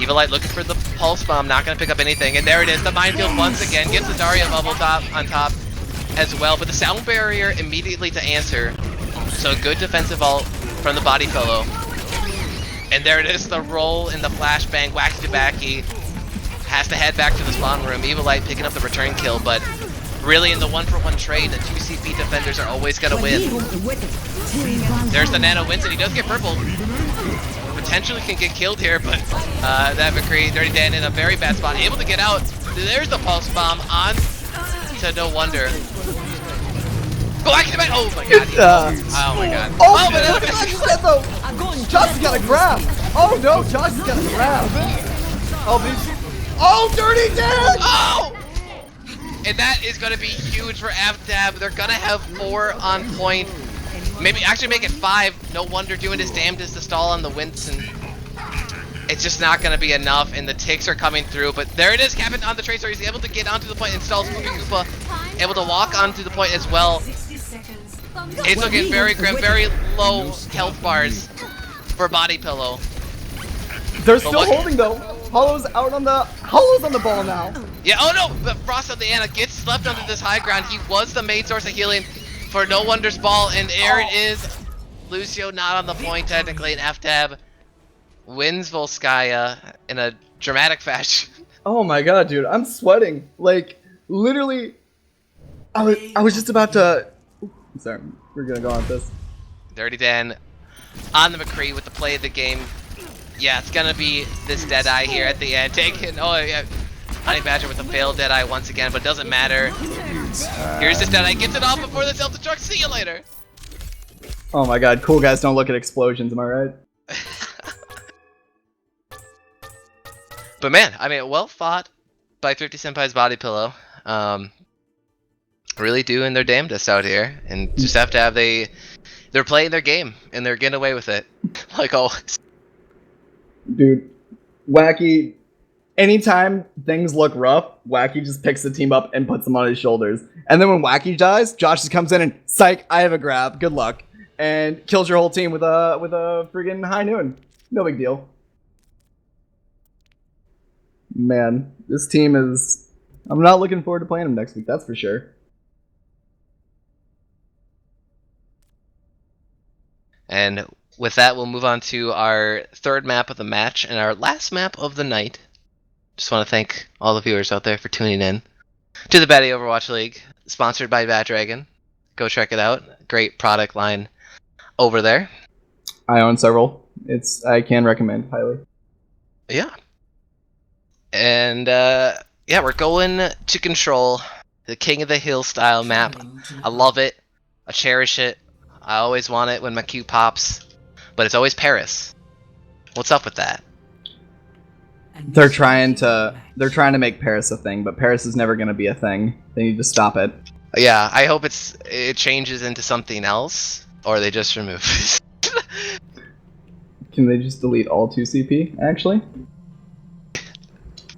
Speaker 1: Evil Light looking for the Pulse Bomb, not going to pick up anything, and there it is, the Minefield once again, gets the Zarya bubble top on top as well, but the Sound Barrier immediately to answer, so good defensive ult from the Body Pillow. And there it is, the roll in the flashbang, Wacky to Backy. Has to head back to the spawn room. Evil Light picking up the return kill, but really in the 1-for-1 trade, the 2 CP defenders are always gonna win. There's the Nano Winston, he does get purple. Potentially can get killed here, but that McCree, Dirty Dan in a very bad spot, able to get out. There's the Pulse Bomb on to No Wonder. Oh my god. Oh my god.
Speaker 2: Oh, but look at what you said though. Josh has got a grab. Oh no, Josh has got a grab. Oh, but he's... Oh, Dirty Dan!
Speaker 1: Oh! And that is going to be huge for FDAB. They're going to have 4 on point. Maybe actually make it 5. No wonder doing his damnedest to stall on the Winston. It's just not going to be enough, and the ticks are coming through. But there it is, Captain on the Tracer. He's able to get onto the point and stall Spoopy Koopa. Able to walk onto the point as well. It's looking very grim, very low health bars for Body Pillow.
Speaker 2: They're still holding though. Hollow's on the ball now.
Speaker 1: Yeah, oh no! But Frost of the Ana gets slept under this high ground. He was the main source of healing for No Wonder's ball, and there it is. Lucio not on the point technically, and FDAB wins Volskaya in a dramatic fashion.
Speaker 2: Oh my god, dude, I'm sweating. Like, literally, I was just about to... I'm sorry, we're gonna go on with this.
Speaker 1: Dirty Dan on the McCree with the play of the game. Yeah, it's gonna be this Deadeye here at the end. Taking, oh yeah, Honey Badger with the failed Deadeye once again, but it doesn't matter. Here's this Deadeye, gets it off before the self-destruct. See you later.
Speaker 2: Oh my god, cool guys don't look at explosions, am I right?
Speaker 1: But man, I mean, well fought by 50 Senpai's Body Pillow. Really doing their damnedest out here, and just have to have they're playing their game and they're getting away with it, like always.
Speaker 2: Dude, Wacky, anytime things look rough, Wacky just picks the team up and puts them on his shoulders. And then when Wacky dies, Josh just comes in and, psych, I have a grab, good luck. And kills your whole team with a friggin' high noon. No big deal. Man, this team is... I'm not looking forward to playing them next week, that's for sure.
Speaker 1: And with that, we'll move on to our 3rd map of the match and our last map of the night. Just want to thank all the viewers out there for tuning in to the Baddy Overwatch League, sponsored by Bad Dragon. Go check it out. Great product line over there.
Speaker 2: I own several. I can recommend highly.
Speaker 1: Yeah. And yeah, we're going to Control, the King of the Hill style map. I love it. I cherish it. I always want it when my Q pops. but it's always Paris. What's up with that?
Speaker 2: They're trying to make Paris a thing, but Paris is never going to be a thing. They need to stop it.
Speaker 1: Yeah, I hope it changes into something else, or they just remove it.
Speaker 2: Can they just delete all 2CP, actually?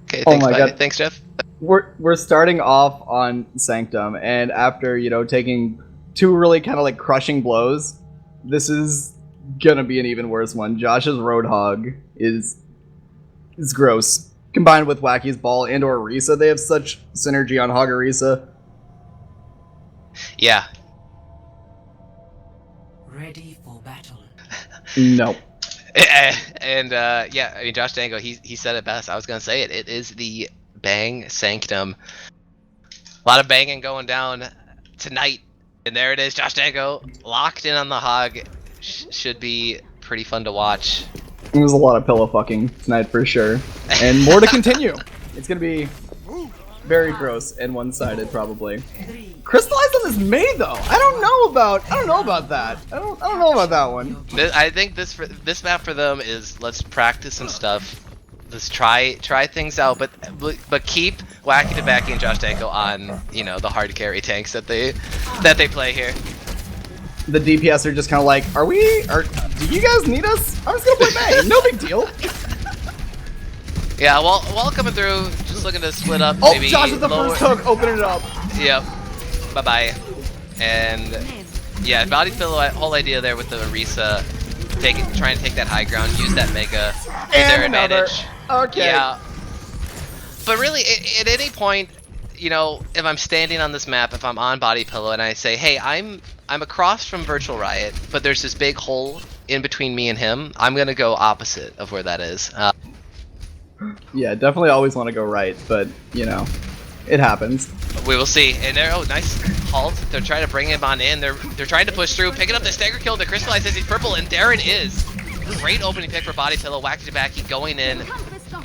Speaker 1: Okay,
Speaker 2: Oh
Speaker 1: thanks,
Speaker 2: my
Speaker 1: buddy.
Speaker 2: God.
Speaker 1: Thanks, Jeff.
Speaker 2: We're starting off on Sanctum, and after, you know, taking 2 really kind of like crushing blows, this is gonna be an even worse one. Josh's Roadhog is gross. Combined with Wacky's Ball and or Orisa, they have such synergy on Hog Orisa.
Speaker 1: Yeah.
Speaker 3: Ready for battle.
Speaker 2: No.
Speaker 1: And yeah, I mean, Josh Dango, he said it best. I was gonna say it. It is the Bang Sanctum. A lot of banging going down tonight, and there it is. Josh Dango locked in on the hog. Should be pretty fun to watch.
Speaker 2: There's a lot of pillow fucking tonight for sure, and more to continue. It's gonna be very gross and one-sided probably. Crystallize on this May though. I don't know about that. I don't know about that one.
Speaker 1: I think this map for them is let's practice some stuff. Let's try things out, but keep Wacky Tabaki and Josh Danko on, you know, the hard carry tanks that they play here.
Speaker 2: The DPS are just kind of like, do you guys need us? I'm just gonna play May. No big deal.
Speaker 1: Yeah, well, while coming through, just looking to split up.
Speaker 2: Oh,
Speaker 1: maybe
Speaker 2: Josh with the
Speaker 1: lower.
Speaker 2: first hook, opening it up.
Speaker 1: Yep. Bye bye. And yeah, Body Pillow. Whole idea there with the Orisa, trying to take that high ground, use that Mega to their
Speaker 2: And another.
Speaker 1: advantage.
Speaker 2: Okay.
Speaker 1: Yeah. But really, at any point, you know, if I'm standing on this map, if I'm on Body Pillow, and I say, hey, I'm across from Virtual Riot, but there's this big hole in between me and him, I'm gonna go opposite of where that is.
Speaker 2: Yeah, definitely always want to go right, but you know, it happens.
Speaker 1: We will see. And there, oh, nice halt. They're trying to bring him on in. They're trying to push through, picking up the stagger kill. The Crystallize says he's purple, and there it is. Great opening pick for Body Pillow. Wacky Tabaki going in.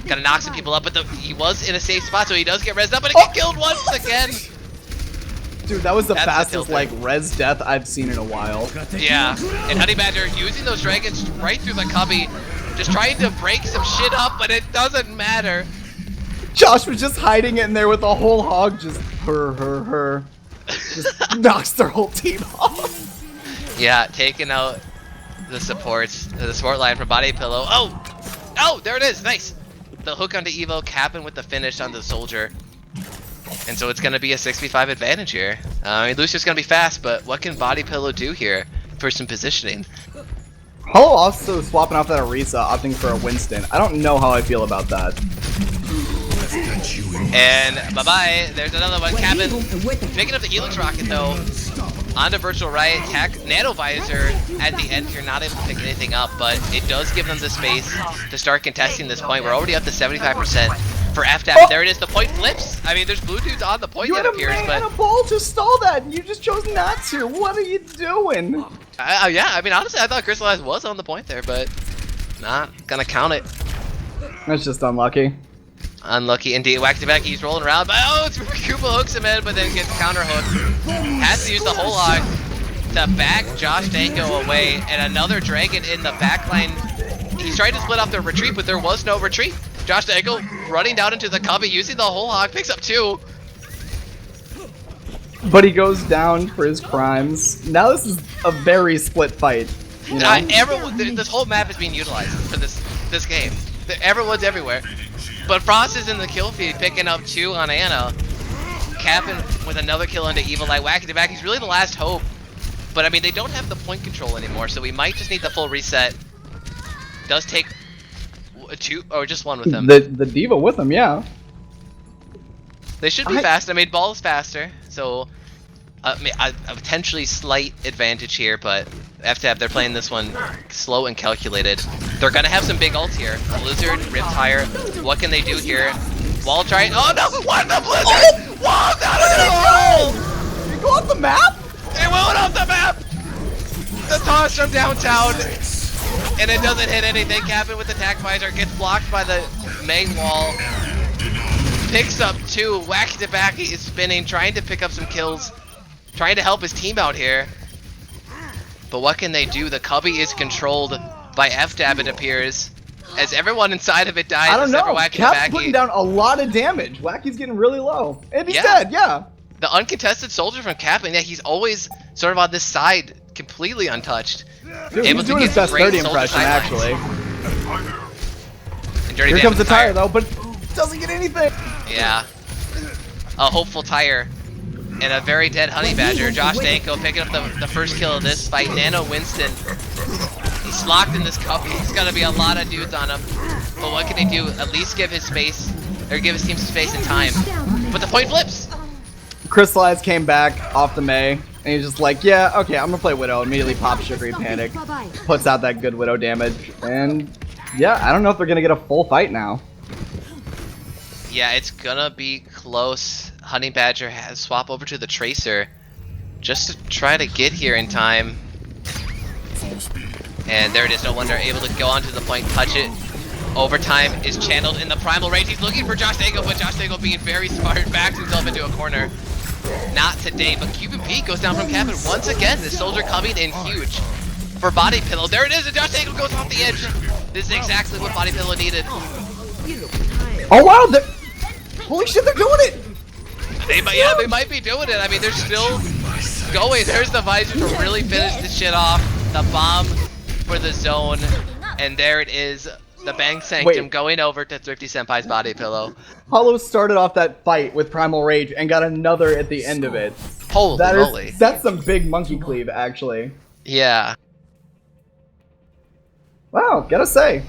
Speaker 1: Gotta knock some people up, but he was in a safe spot, so he does get rezzed up, but he get killed once again.
Speaker 2: Dude, that was the
Speaker 1: That's the
Speaker 2: fastest
Speaker 1: tilter.
Speaker 2: like res death I've seen in a while.
Speaker 1: Yeah, and Honey Badger using those dragons right through the cubby, just trying to break some shit up, but it doesn't matter.
Speaker 2: Josh was just hiding in there with a whole hog, just her. Just knocks their whole team off.
Speaker 1: Yeah, taking out the supports, the support line from Body Pillow. Oh, there it is, nice. The hook onto Evo, capping with the finish on the Soldier. And so it's going to be a 6v5 advantage here. I mean, Lucio's going to be fast, but what can Body Pillow do here for some positioning?
Speaker 2: Hollow also swapping off that Orisa, opting for a Winston. I don't know how I feel about that.
Speaker 1: And bye-bye, there's another one. Cabin picking up the Helix Rocket, though. Onto Virtual Riot, Nano Visor at the end here, not able to pick anything up, but it does give them the space to start contesting this point. We're already up to 75% for FDAB.
Speaker 2: Oh!
Speaker 1: There it is, the point flips. I mean, there's blue dudes on the point,
Speaker 2: You
Speaker 1: it
Speaker 2: had a
Speaker 1: appears,
Speaker 2: man
Speaker 1: but
Speaker 2: and a ball to stall that, and you just chose not to. What are you doing?
Speaker 1: yeah, I mean, honestly, I thought Crystallize was on the point there, but not gonna count it.
Speaker 2: That's just unlucky.
Speaker 1: Unlucky indeed. Wacky Tabaki, he's rolling around, but oh, it's Koopa hooks him in, but then gets counter hooked. Has to use the whole log to back Josh Danko away, and another dragon in the back line. He's trying to split off their retreat, but there was no retreat. Josh Danko running down into the cubby, using the whole hog, picks up 2.
Speaker 2: But he goes down for his crimes. Now this is a very split fight. You know?
Speaker 1: This whole map is being utilized for this game. Everyone's everywhere. But Frost is in the kill feed, picking up 2 on Anna. Capping with another kill into Evil Eye. Wacky Tabaki's really the last hope. But I mean, they don't have the point control anymore, so we might just need the full reset. Does take 2 or just 1 with him.
Speaker 2: The Diva with him, yeah.
Speaker 1: They should be fast. I mean, Ball is faster, so a potentially slight advantage here, but FDAB, they're playing this one slow and calculated. They're gonna have some big ults here. Blizzard, Riptire. What can they do here? Wall try. Oh no! What the Blizzard? Wall down!
Speaker 2: Did you go off the map?
Speaker 1: They went off the map! The toss from downtown, and it doesn't hit anything. Captain with the attack visor gets blocked by the main wall. Picks up 2. Wacky Tabaki is spinning, trying to pick up some kills, trying to help his team out here. But what can they do? The cubby is controlled by FDAB, it appears, as everyone inside of it dies.
Speaker 2: I don't
Speaker 1: except
Speaker 2: know.
Speaker 1: for Wacky
Speaker 2: Cap's
Speaker 1: Tabacky.
Speaker 2: putting down a lot of damage. Wacky's getting really low. And he's
Speaker 1: Yeah.
Speaker 2: dead, yeah.
Speaker 1: The uncontested soldier from Cap, and yeah, he's always sort of on this side, completely untouched.
Speaker 2: Dude,
Speaker 1: Able
Speaker 2: he's
Speaker 1: to
Speaker 2: doing
Speaker 1: get
Speaker 2: his best
Speaker 1: great
Speaker 2: 30
Speaker 1: soldier
Speaker 2: impression,
Speaker 1: sidelines.
Speaker 2: actually.
Speaker 1: And Dirty
Speaker 2: Here
Speaker 1: Dan
Speaker 2: comes the
Speaker 1: with
Speaker 2: tire, though, but doesn't get anything.
Speaker 1: Yeah. A hopeful tire. And a very dead Honey Badger. Josh Danko picking up the first kill of this fight. Nano Winston. He's locked in this cup. He's gonna be a lot of dudes on him. But what can they do? At least give his space, or give his team some space and time. But the point flips!
Speaker 2: Crystallized came back off the Mei, and he's just like, yeah, okay, I'm gonna play Widow. Immediately pops Sugary Panic, puts out that good Widow damage, and yeah, I don't know if they're gonna get a full fight now.
Speaker 1: Yeah, it's gonna be close. Honey Badger has swap over to the Tracer just to try to get here in time. And there it is, no wonder, able to go onto the point, touch it. Overtime is channeled in the Primal Rage. He's looking for Josh Dangle, but Josh Dangle being very smart, backs himself into a corner. Not today, but Cupid Pete goes down from Captain once again. The soldier coming in huge for Body Pillow. There it is, and Josh Dangle goes off the edge. This is exactly what Body Pillow needed.
Speaker 2: Oh wow, holy shit, they're doing it!
Speaker 1: Yeah, they might be doing it. I mean, they're still going. There's the visor to really finish this shit off. The bomb for the zone, and there it is. The Bang Sanctum going over to Thrifty Senpai's Body Pillow.
Speaker 2: Hollow started off that fight with Primal Rage and got another at the end of it.
Speaker 1: Holy moly.
Speaker 2: That's some big monkey cleave, actually.
Speaker 1: Yeah.
Speaker 2: Wow, gotta say,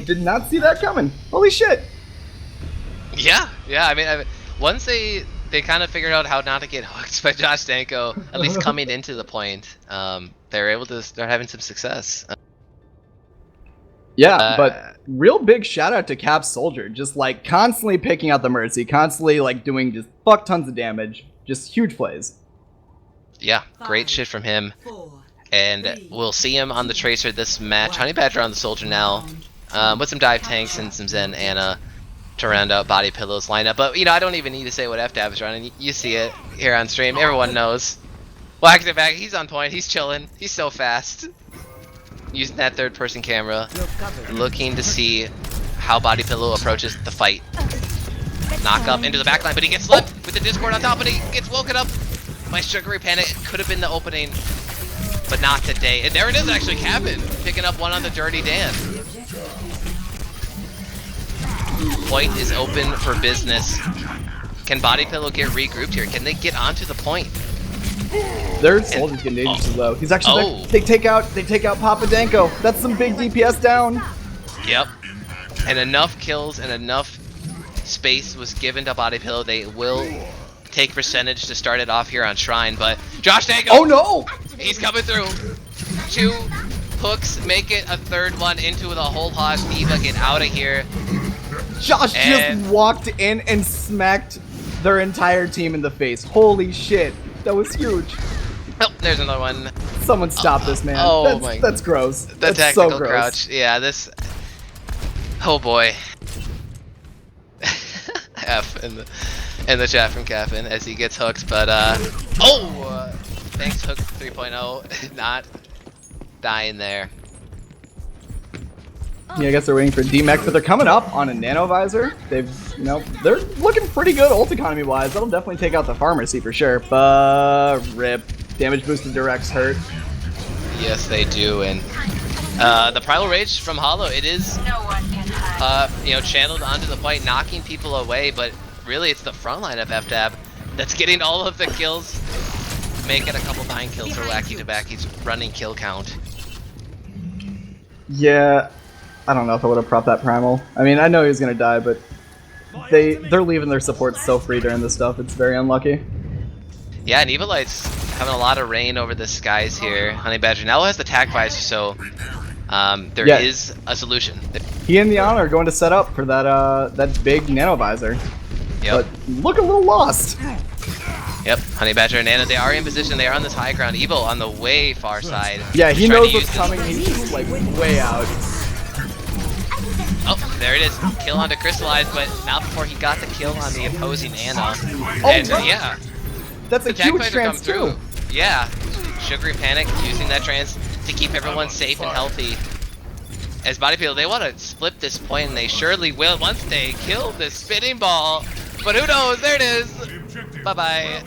Speaker 2: did not see that coming. Holy shit.
Speaker 1: Yeah. I mean, once they kind of figured out how not to get hooked by Josh Danko, at least coming into the point, they're able to start having some success.
Speaker 2: Yeah, but real big shout out to Cap Soldier, just like constantly picking out the Mercy, constantly like doing just fuck tons of damage, just huge plays.
Speaker 1: Yeah, great shit from him. And we'll see him on the Tracer this match. Honey Badger on the Soldier now, with some dive tanks and some Zen Anna to round out Body Pillow's lineup. But you know, I don't even need to say what FDAB is running. You see it here on stream. Everyone knows. Wacky Tabacky, he's on point. He's chilling. He's so fast. Using that third-person camera, looking to see how Body Pillow approaches the fight. Knock up into the backline, but he gets slipped with the Discord on top, and he gets woken up by Sugary Panic. Could have been the opening, but not today. And there it is, actually, Cabin picking up one on the Dirty Dan. Point is open for business. Can Body Pillow get regrouped here? Can they get onto the point?
Speaker 2: Their Soldier's getting dangerously low. He's actually they take out Papa Danko. That's some big DPS down.
Speaker 1: Yep. And enough kills and enough space was given to Body Pillow. They will take percentage to start it off here on Shrine, but Josh Danko!
Speaker 2: Oh no!
Speaker 1: He's coming through. 2 hooks, make it a third one into the whole hog. Diva, get out of here.
Speaker 2: Josh just walked in and smacked their entire team in the face. Holy shit. That was huge.
Speaker 1: Oh, there's another one.
Speaker 2: Someone stop this, man. That's gross.
Speaker 1: The
Speaker 2: That's
Speaker 1: tactical
Speaker 2: so gross.
Speaker 1: crouch. Yeah, this. Oh boy. F in the chat from Capin as he gets hooked, but thanks Hook 3.0 not dying there.
Speaker 2: Yeah, I guess they're waiting for D-Mech, but they're coming up on a Nano Visor. They're looking pretty good ult economy wise. That'll definitely take out the Pharmacy for sure. But rip, damage boosted directs hurt.
Speaker 1: Yes, they do, and the Primal Rage from Hollow, it is channeled onto the point, knocking people away, but really it's the front line of FDAB that's getting all of the kills, making a couple 9 kills for Wacky Tabacky's running kill count.
Speaker 2: Yeah, I don't know if I would have propped that Primal. I mean, I know he was gonna die, but they're leaving their supports so free during this stuff. It's very unlucky.
Speaker 1: Yeah, and Evilite's having a lot of rain over the skies here. Honey Badger now has the tag visor, so there is a solution.
Speaker 2: He and the Honor are going to set up for that big Nano Visor.
Speaker 1: Yep.
Speaker 2: But look a little lost.
Speaker 1: Yep, Honey Badger and Nana, they are in position. They are on this high ground. Evo on the way far side.
Speaker 2: Yeah, he knows what's coming. He's just like way out.
Speaker 1: Oh, there it is. Kill onto Crystallized, but not before he got the kill on the opposing Anna. And yeah,
Speaker 2: that's a huge
Speaker 1: visor
Speaker 2: trans too.
Speaker 1: Yeah, Sugary Panic using that trans to keep everyone safe and healthy. as Body Pillow, they want to split this point, and they surely will once they kill this spinning ball. But who knows? There it is. Bye-bye.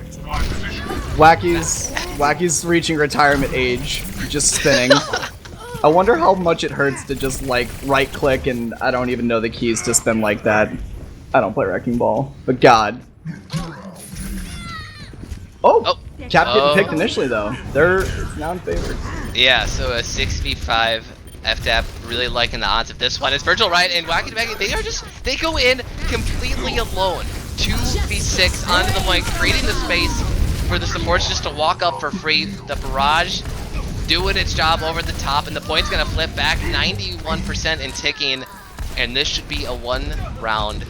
Speaker 2: Wacky's reaching retirement age, just spinning. I wonder how much it hurts to just like right click and I don't even know the keys to spin like that. I don't play Wrecking Ball, but God. Oh, Cap getting picked initially though. They're now in favor.
Speaker 1: Yeah, so a 6v5 FDAB really liking the odds of this one. It's Virgil right and Wacky Wacky. They go in completely alone. 2v6 onto the point, creating the space for the supports just to walk up for free. The barrage doing its job over the top, and the point's gonna flip back 91% and ticking, and this should be a 1 round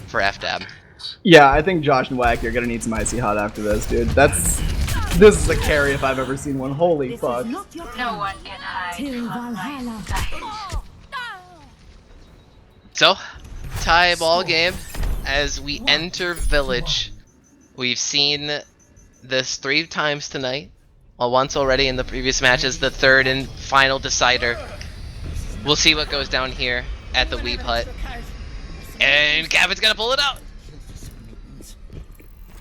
Speaker 1: for FDAB.
Speaker 2: Yeah, I think Josh and Wacky are gonna need some icy hot after this, dude. This is a carry if I've ever seen one. Holy fuck.
Speaker 6: No one can hide from my sight.
Speaker 1: So, tie ball game as we enter Village. We've seen this 3 times tonight. Well, once already in the previous matches, the third and final decider. We'll see what goes down here at the Weep Hut. And Gavin's gonna pull it out.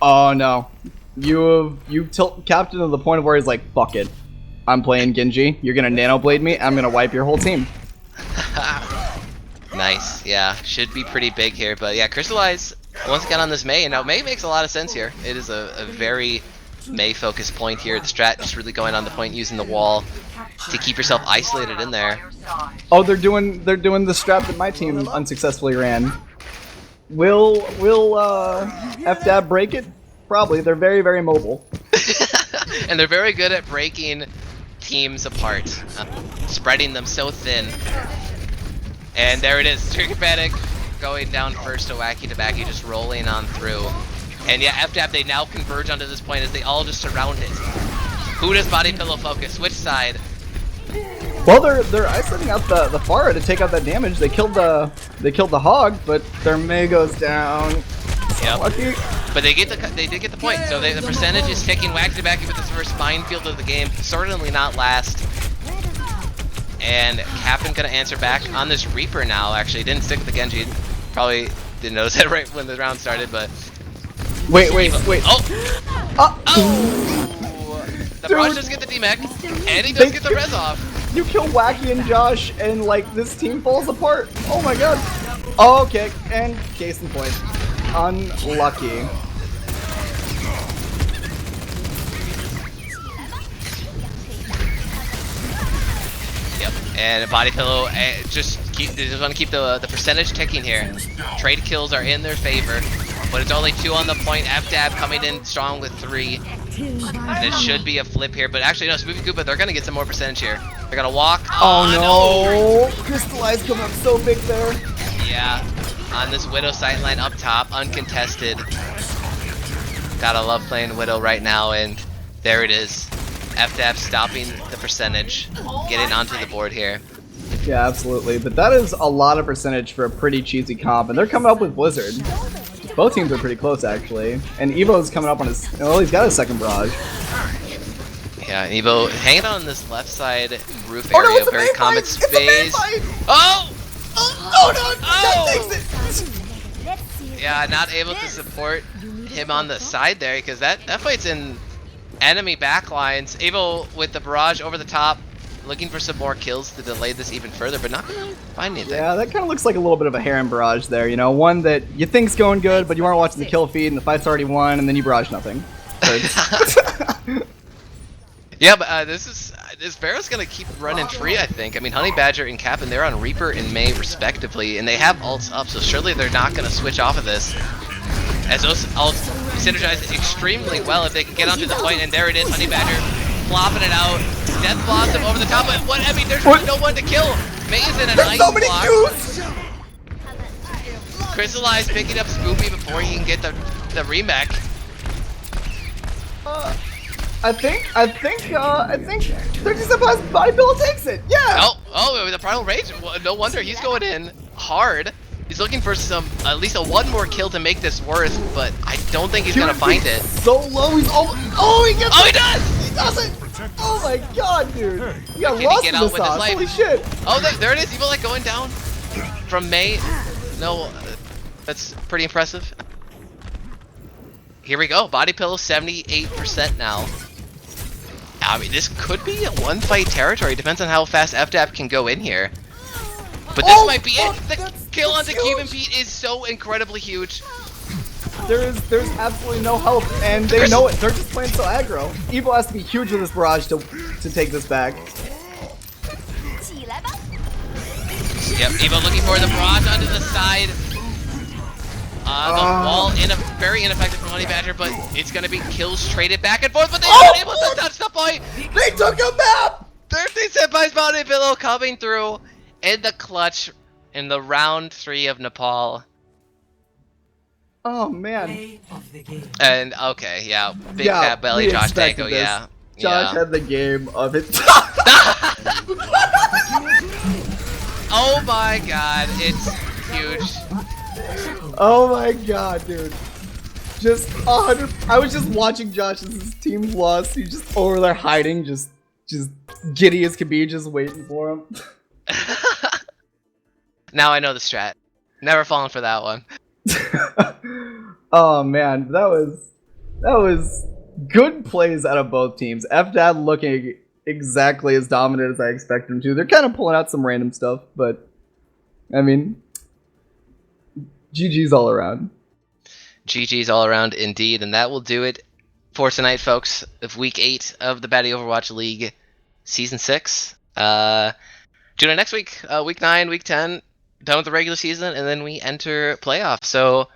Speaker 2: Oh no. You've tilted Captain to the point of where he's like, fuck it. I'm playing Genji, you're gonna nano blade me, I'm gonna wipe your whole team.
Speaker 1: Nice, yeah. Should be pretty big here, but yeah, Crystallize once again on this Mei, and now Mei makes a lot of sense here. It is a very Mei focused point here. The strat just really going on the point, using the wall to keep yourself isolated in there.
Speaker 2: Oh, they're doing the strat that my team unsuccessfully ran. Will FDAB break it? Probably. They're very, very mobile.
Speaker 1: And they're very good at breaking teams apart, spreading them so thin. And there it is, Trigger Panic going down first to Wacky Tobacco, just rolling on through. And yeah, FDAB, they now converge onto this point as they all just surround it. Who does Body Pillow focus? Which side?
Speaker 2: Well, they're isolating out the Pharah to take out that damage. They killed the hog, but their Mei goes down.
Speaker 1: Yep.
Speaker 2: Lucky.
Speaker 1: But they did get the point. So the percentage is ticking. Wacky Tobacco with his first minefield of the game. Certainly not last. And Captain gonna answer back on this Reaper now. Actually, didn't stick with the Genji. Probably didn't notice that right when the round started, but.
Speaker 2: Wait.
Speaker 1: Oh! The Barrage does get the D-Mech, and he does get the res off.
Speaker 2: You kill Wacky and Josh, and like this team falls apart. Oh my god. Oh, okay, and case in point. Unlucky.
Speaker 1: Yep, and Body Pillow they just want to keep the percentage ticking here. Trade kills are in their favor, but it's only 2 on the point. FDAB coming in strong with 3. And it should be a flip here, but actually no, Smoothie Koopa, they're gonna get some more percentage here. They're gonna walk.
Speaker 2: Oh no! Crystallize coming up so big there.
Speaker 1: Yeah, on this Widow sightline up top, uncontested. Gotta love playing Widow right now, and there it is. FDAB stopping the percentage, getting onto the board here.
Speaker 2: Yeah, absolutely. But that is a lot of percentage for a pretty cheesy comp, and they're coming up with Blizzard. Both teams are pretty close, actually. And Evo's coming up on his... Well, he's got his second barrage.
Speaker 1: Yeah, Evo hanging on this left side roof area,
Speaker 2: no,
Speaker 1: very common space.
Speaker 2: Oh! Oh no!
Speaker 1: Oh!
Speaker 2: That takes it!
Speaker 1: Yeah, not able to support him on the side there, because that fight's in enemy backlines. Evo with the barrage over the top, looking for some more kills to delay this even further, but not gonna find anything.
Speaker 2: Yeah, that kind of looks like a little bit of a Heron barrage there, you know? One that you think's going good, but you aren't watching the kill feed, and the fight's already won, and then you barrage nothing.
Speaker 1: Yeah, but this Pharaoh's gonna keep running free, I think. I mean, Honey Badger and Captain, they're on Reaper and Mei respectively, and they have ults up, so surely they're not gonna switch off of this. As those ults synergize extremely well if they can get onto the point, and there it is, Honey Badger flopping it out. Death Blossom over the top, but what? I mean, there's really no one to kill. Mei is in an ice
Speaker 2: so many
Speaker 1: block.
Speaker 2: Qs!
Speaker 1: Crystallize picking up Spoopy before he can get the remech.
Speaker 2: I think 37 plus Body Pillow takes it. Yeah.
Speaker 1: Oh, the Primal Rage. No wonder he's going in hard. He's looking for at least one more kill to make this worth, but I don't think he's gonna find it.
Speaker 2: So low, he's almost. Oh, he gets.
Speaker 1: Oh, he does!
Speaker 2: He does it.
Speaker 4: Protect
Speaker 2: Oh my god, dude! You got
Speaker 1: Can he
Speaker 2: lost
Speaker 1: get
Speaker 2: in
Speaker 1: out
Speaker 2: the
Speaker 1: with his
Speaker 2: sauce.
Speaker 1: life?
Speaker 2: Holy shit!
Speaker 1: Oh, there it is. Evil like going down from May. No, that's pretty impressive. Here we go. Body pillow 78% now. I mean, this could be a one-fight territory. Depends on how fast FDAB can go in here. But this might be it. The kill onto Cuban Pete is so incredibly huge.
Speaker 2: There's absolutely no help, and they know it. They're just playing so aggro. Evil has to be huge with this barrage to take this back.
Speaker 1: Yep, Evo looking for the barrage onto the side. The wall very ineffective for Honey Badger, but it's gonna be kills traded back and forth, but they're not able to touch the point.
Speaker 2: They took a map!
Speaker 1: 30 Senpai's Body Pillow coming through in the clutch in the round 3 of Nepal.
Speaker 2: Oh man.
Speaker 3: Play of the game.
Speaker 1: And okay, yeah, big
Speaker 2: Yeah,
Speaker 1: fat belly
Speaker 2: we
Speaker 1: Josh
Speaker 2: expected
Speaker 1: Danko,
Speaker 2: this.
Speaker 1: yeah.
Speaker 2: Josh
Speaker 1: Yeah.
Speaker 2: had the game of it.
Speaker 1: Oh my god, it's huge.
Speaker 2: Oh my god, dude. Just 100. I was just watching Josh as his team lost. He's just over there hiding, just giddy as could be, just waiting for him.
Speaker 1: Now I know the strat. Never fallen for that one.
Speaker 2: Oh man, that was good plays out of both teams. FDAB looking exactly as dominant as I expect him to. They're kind of pulling out some random stuff, but I mean, GG's all around.
Speaker 1: GG's all around indeed, and that will do it for tonight, folks, of Week 8 of the Baddy Overwatch League Season 6. Tune in next week, Week 9, Week 10, done with the regular season, and then we enter playoffs. So,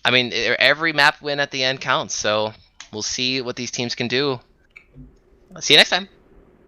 Speaker 1: I mean, every map win at the end counts, so we'll see what these teams can do. See you next time.